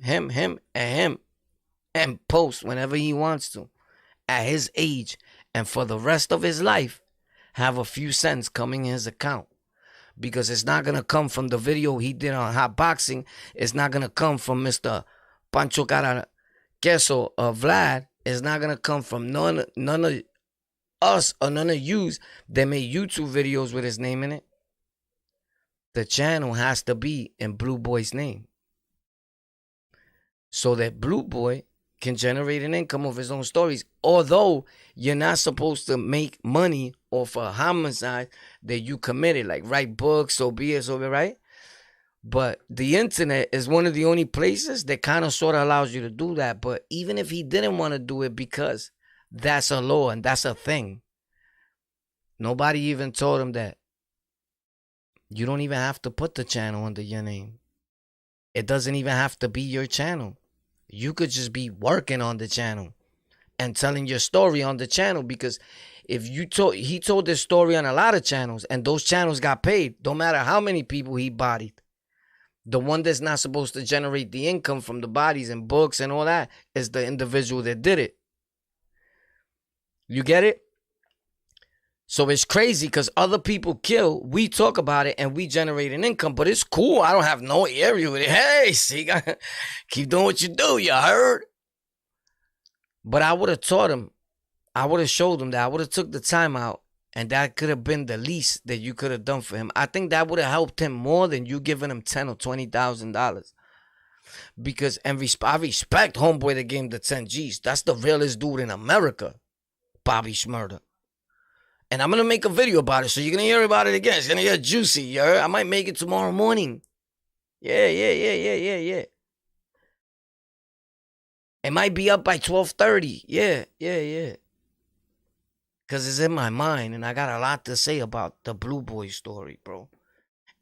And post whenever he wants to. At his age. And for the rest of his life. Have a few cents coming in his account. Because it's not going to come from the video he did on hot boxing. It's not going to come from Mr. Pancho Cara Queso or Vlad. It's not going to come from none of us or none of yous that made YouTube videos with his name in it. The channel has to be in Blue Boy's name. So that Blue Boy can generate an income of his own stories. Although you're not supposed to make money off a homicide that you committed. Like write books, so be it, right? But the internet is one of the only places that kind of sort of allows you to do that. But even if he didn't want to do it because that's a law and that's a thing, nobody even told him that you don't even have to put the channel under your name. It doesn't even have to be your channel. You could just be working on the channel and telling your story on the channel, because if he told this story on a lot of channels and those channels got paid, don't matter how many people he bodied. The one that's not supposed to generate the income from the bodies and books and all that is the individual that did it. You get it? So it's crazy because other people kill, we talk about it, and we generate an income. But it's cool. I don't have no area with it. Hey, see, keep doing what you do. You heard? But I would have taught him. I would have showed him that. I would have took the time out And that could have been the least that you could have done for him. I think that would have helped him more than you giving him $10,000 or $20,000. Because I respect homeboy that gave him the 10 G's. That's the realest dude in America, Bobby Shmurda. And I'm gonna make a video about it, so you're gonna hear about it again. It's gonna get juicy, you heard? I might make it tomorrow morning. Yeah. It might be up by 12:30. Yeah. Because it's in my mind, and I got a lot to say about the Blue Boy story, bro.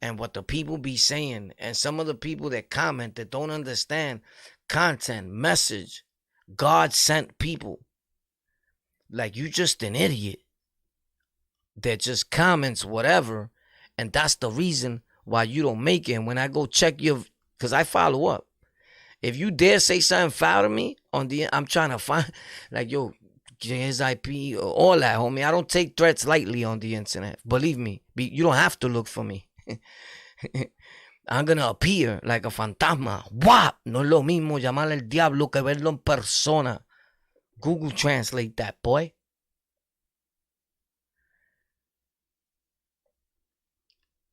And what the people be saying. And some of the people that comment that don't understand content, message, God sent people. Like, you just an idiot that just comments whatever. And that's the reason why you don't make it. And when I go check your, because I follow up. If you dare say something foul to me, I'm trying to find, like, yo, his IP, all that, homie. I don't take threats lightly on the internet. Believe me, you don't have to look for me. I'm gonna appear like a fantasma. What? No es lo mismo llamarle al diablo que verlo en persona. Google Translate that, boy.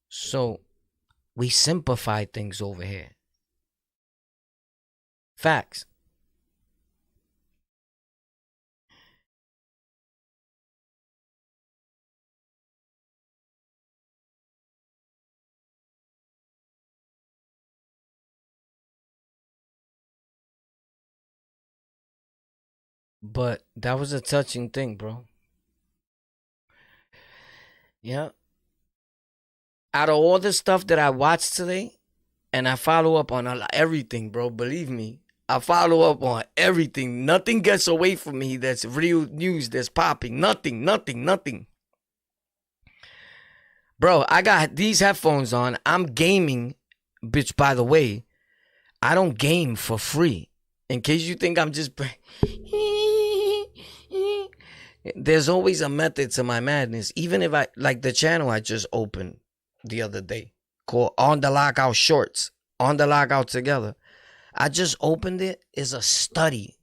So, we simplify things over here. Facts. But that was a touching thing, bro. Yeah. Out of all the stuff that I watched today, and I follow up on everything, bro, believe me. I follow up on everything. Nothing gets away from me that's real news that's popping. Nothing. Bro, I got these headphones on. I'm gaming. Bitch, by the way, I don't game for free. In case you think I'm just... There's always a method to my madness. Even if I... Like the channel I just opened the other day. Called On The Lockout Shorts. On The Lockout Together. I just opened it as a study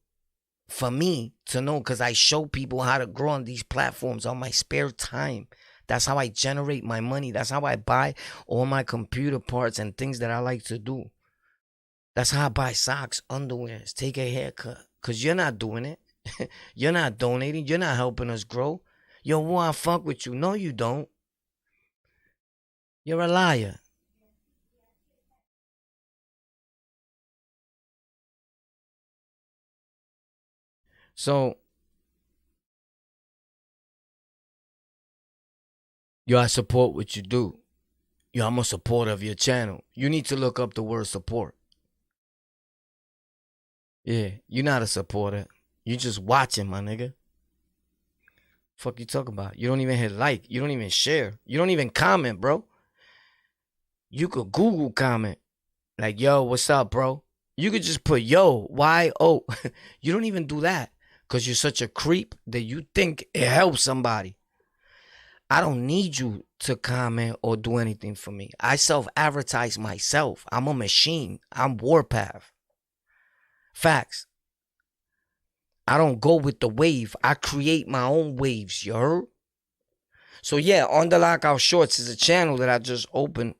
for me to know, because I show people how to grow on these platforms on my spare time. That's how I generate my money. That's how I buy all my computer parts and things that I like to do. That's how I buy socks, underwears, take a haircut. Because you're not doing it. You're not donating. You're not helping us grow. Yo, I fuck with you. No, you don't. You're a liar. So, yo, I support what you do. Yo, I'm a supporter of your channel. You need to look up the word support. Yeah, you're not a supporter. You just watching, my nigga. Fuck you talking about? You don't even hit like. You don't even share. You don't even comment, bro. You could Google comment. Like, yo, what's up, bro? You could just put, yo, Y-O. You don't even do that. Because you're such a creep that you think it helps somebody. I don't need you to comment or do anything for me. I self-advertise myself. I'm a machine. I'm Warpath. Facts. I don't go with the wave. I create my own waves, you heard? So yeah, On The Lockout Shorts is a channel that I just opened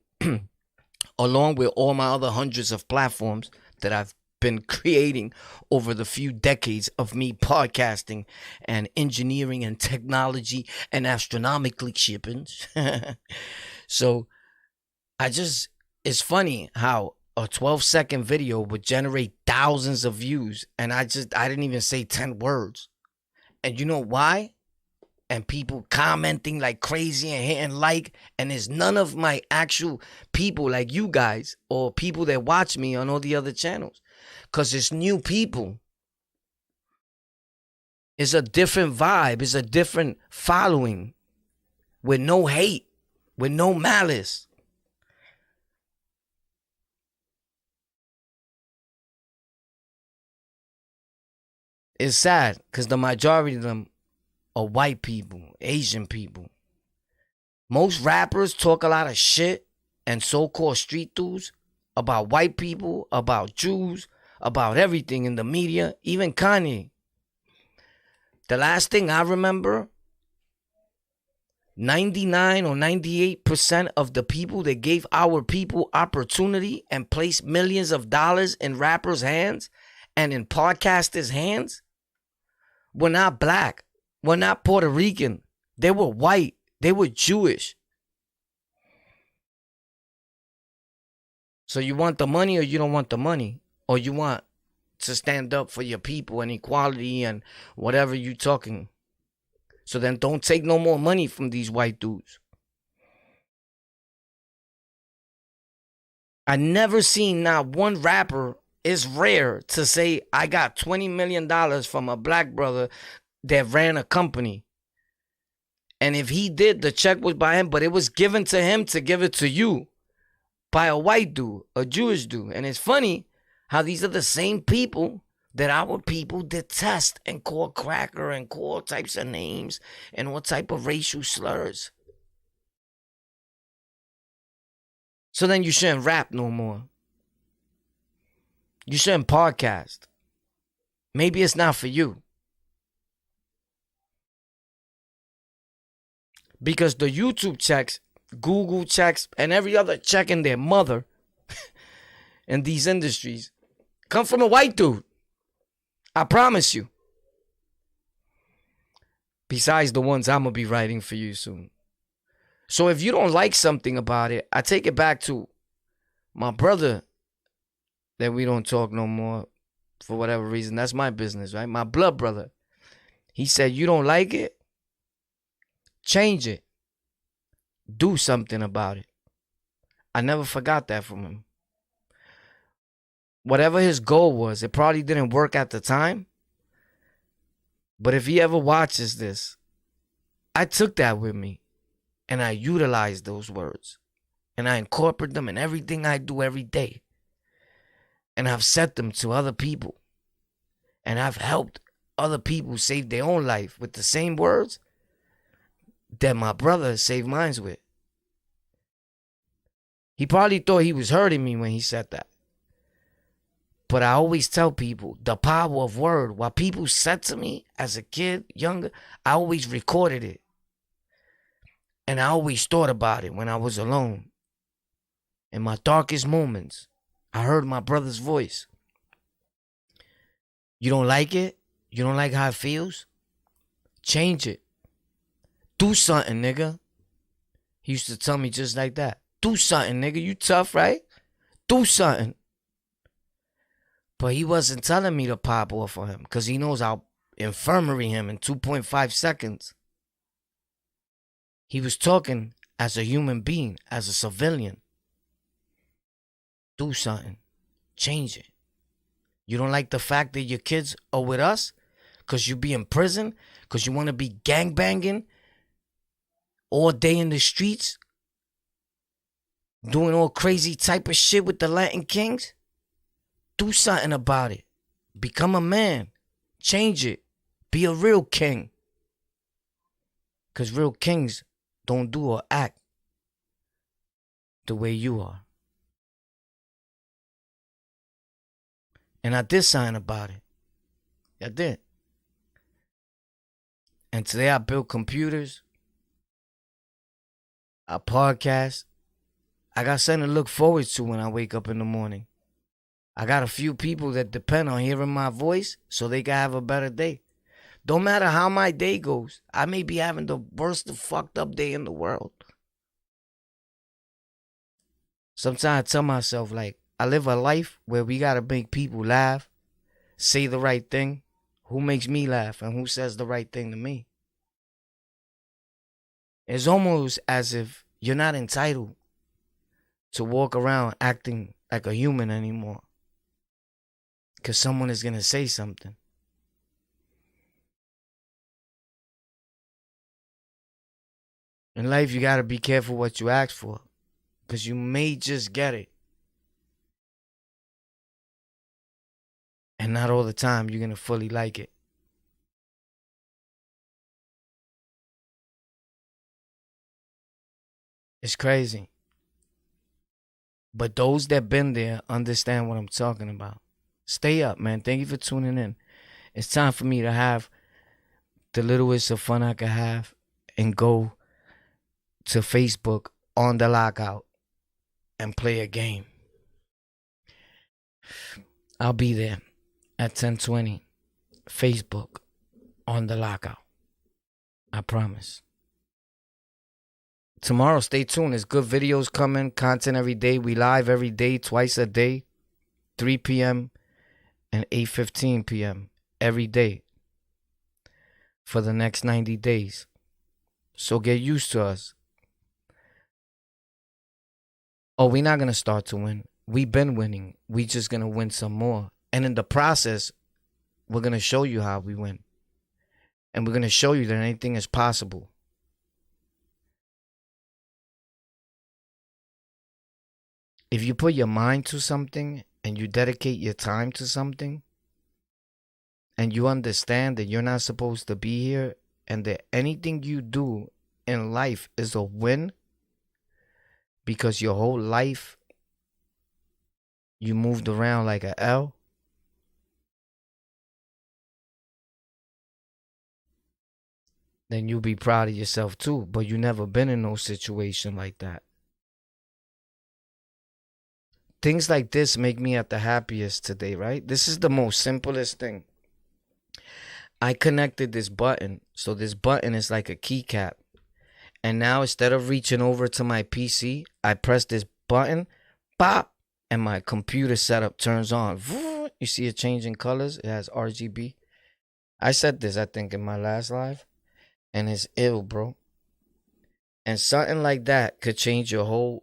along with all my other hundreds of platforms that I've been creating over the few decades of me podcasting and engineering and technology and astronomically shipping. So it's funny how a 12-second video would generate thousands of views, and I didn't even say 10 words. And you know why? And people commenting like crazy and hitting like, and it's none of my actual people like you guys or people that watch me on all the other channels. Because it's new people. It's a different vibe. It's a different following. With no hate. With no malice. It's sad because the majority of them are white people, Asian people. Most rappers talk a lot of shit and so-called street dudes about white people, about Jews, about everything in the media, even Kanye. The last thing I remember 99 or 98% of the people that gave our people opportunity and placed millions of dollars in rappers' hands and in podcasters' hands were not black, were not Puerto Rican. They were white. They were Jewish. So you want the money or you don't want the money? Or you want to stand up for your people and equality and whatever you talking? So then don't take no more money from these white dudes. I never seen not one rapper. It's rare to say I got $20 million from a black brother that ran a company. And if he did, the check was by him, but it was given to him to give it to you by a white dude, a Jewish dude. And it's funny how these are the same people that our people detest and call cracker and call all types of names and what type of racial slurs. So then you shouldn't rap no more. You shouldn't podcast. Maybe it's not for you. Because the YouTube checks, Google checks, and every other check in their mother in these industries come from a white dude. I promise you. Besides the ones I'm going to be writing for you soon. So if you don't like something about it, I take it back to my brother that we don't talk no more for whatever reason. That's my business, right? My blood brother. He said, you don't like it? Change it. Do something about it. I never forgot that from him. Whatever his goal was, it probably didn't work at the time. But if he ever watches this, I took that with me. And I utilized those words. And I incorporate them in everything I do every day. And I've said them to other people. And I've helped other people save their own life with the same words that my brother saved mine with. He probably thought he was hurting me when he said that. But I always tell people the power of word. What people said to me as a kid, younger, I always recorded it. And I always thought about it when I was alone. In my darkest moments, I heard my brother's voice. You don't like it? You don't like how it feels? Change it. Do something, nigga. He used to tell me just like that. Do something, nigga. You tough, right? Do something. But he wasn't telling me to pop off for him because he knows I'll infirmary him in 2.5 seconds. He was talking as a human being, as a civilian. Do something. Change it. You don't like the fact that your kids are with us because you be in prison, because you want to be gangbanging all day in the streets, doing all crazy type of shit with the Latin kings? Do something about it. Become a man. Change it. Be a real king. Because real kings don't do or act the way you are. And I did something about it. I did. And today I build computers. I podcast. I got something to look forward to when I wake up in the morning. I got a few people that depend on hearing my voice so they can have a better day. Don't matter how my day goes. I may be having the worst fucked up day in the world. Sometimes I tell myself, like, I live a life where we got to make people laugh, say the right thing. Who makes me laugh and who says the right thing to me? It's almost as if you're not entitled to walk around acting like a human anymore. Because someone is going to say something. In life, you got to be careful what you ask for. Because you may just get it. And not all the time you're going to fully like it. It's crazy. But those that been there understand what I'm talking about. Stay up, man. Thank you for tuning in. It's time for me to have the littlest of fun I could have and go to Facebook On The Lockout and play a game. I'll be there at 10:20. Facebook On The Lockout. I promise. Tomorrow, stay tuned. There's good videos coming, content every day. We live every day, twice a day, 3 p.m. and 8:15 p.m. every day for the next 90 days. So get used to us. Oh, we're not going to start to win. We've been winning. We just going to win some more. And in the process, we're going to show you how we win. And we're going to show you that anything is possible. If you put your mind to something and you dedicate your time to something and you understand that you're not supposed to be here and that anything you do in life is a win because your whole life you moved around like an L, then you'll be proud of yourself too. But you never been in no situation like that. Things like this make me at the happiest today, right? This is the most simplest thing. I connected this button. So this button is like a keycap. And now instead of reaching over to my PC, I press this button, pop, and my computer setup turns on. You see it changing colors? It has RGB. I said this, I think, in my last live. And it's ill, bro. And something like that could change your whole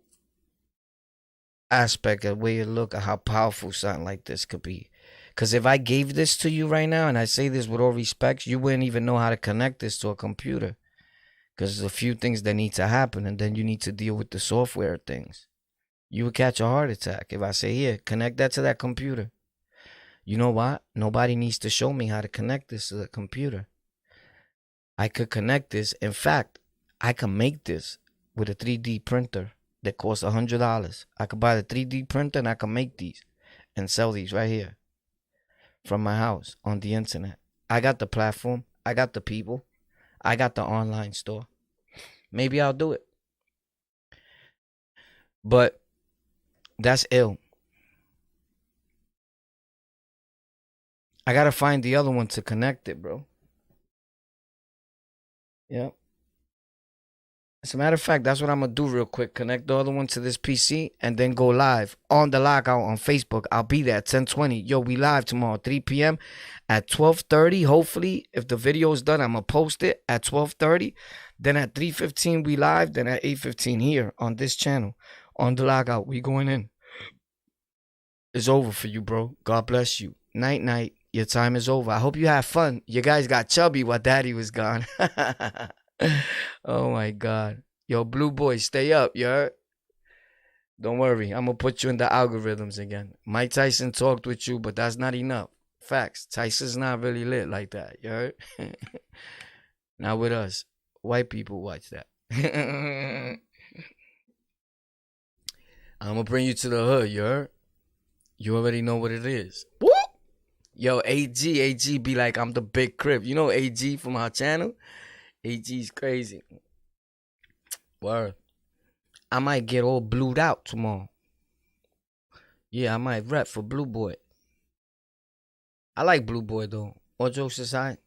aspect of the way you look at how powerful something like this could be. Because if I gave this to you right now, and I say this with all respect, you wouldn't even know how to connect this to a computer. Because there's a few things that need to happen, and then you need to deal with the software things. You would catch a heart attack if I say, here, connect that to that computer. You know what? Nobody needs to show me how to connect this to the computer. I could connect this. In fact, I can make this with a 3D printer that costs $100. I could buy the 3D printer and I can make these and sell these right here from my house on the internet. I got the platform. I got the people. I got the online store. Maybe I'll do it. But that's ill. I got to find the other one to connect it, bro. Yep. As a matter of fact, that's what I'm going to do real quick. Connect the other one to this PC and then go live on The Lockout on Facebook. I'll be there at 10:20. Yo, we live tomorrow, 3 p.m. at 12:30. Hopefully, if the video is done, I'm going to post it at 12:30. Then at 3:15, we live. Then at 8:15 here on this channel. On The Lockout, we going in. It's over for you, bro. God bless you. Night, night. Your time is over. I hope you have fun. You guys got chubby while daddy was gone. Oh my God. Yo, Blue Boy, stay up, you heard? Don't worry. I'm going to put you in the algorithms again. Mike Tyson talked with you, but that's not enough. Facts. Tyson's not really lit like that, you heard? Not with us. White people watch that. I'm going to bring you to the hood, you heard? You already know what it is. Woo! Yo, AG be like, I'm the big crib. You know AG from our channel? AG's crazy. Word. I might get all blued out tomorrow. Yeah, I might rep for Blue Boy. I like Blue Boy, though. All jokes aside,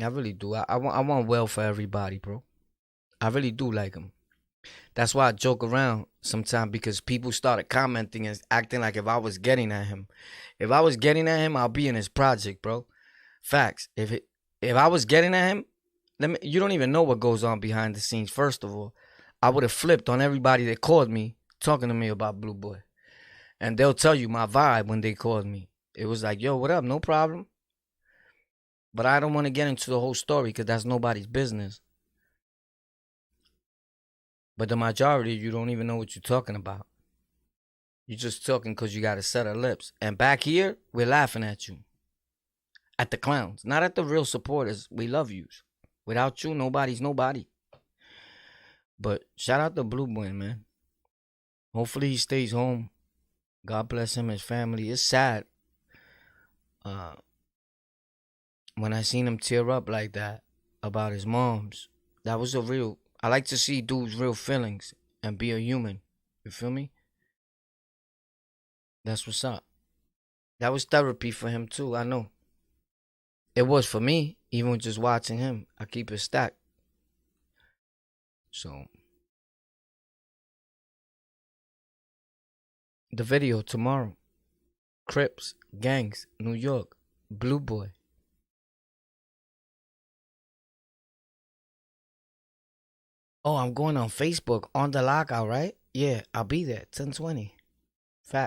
I really do. I want well for everybody, bro. I really do like him. That's why I joke around sometimes, because people started commenting and acting like if I was getting at him. If I was getting at him, I'll be in his project, bro. Facts. If I was getting at him, you don't even know what goes on behind the scenes. First of all, I would have flipped on everybody that called me talking to me about Blue Boy. And they'll tell you my vibe when they called me. It was like, yo, what up? No problem. But I don't want to get into the whole story because that's nobody's business. But the majority, you don't even know what you're talking about. You're just talking because you got a set of lips. And back here, we're laughing at you. At the clowns. Not at the real supporters. We love you. Without you, nobody's nobody. But shout out to Blue Boy, man. Hopefully he stays home. God bless him and his family. It's sad. When I seen him tear up like that about his moms, that was a real... I like to see dudes' real feelings and be a human. You feel me? That's what's up. That was therapy for him too, I know. It was for me, even just watching him. I keep it stacked. So, the video tomorrow. Crips, gangs, New York, Blue Boy. Oh, I'm going on Facebook, On The Lockout, right? Yeah, I'll be there, 10:20.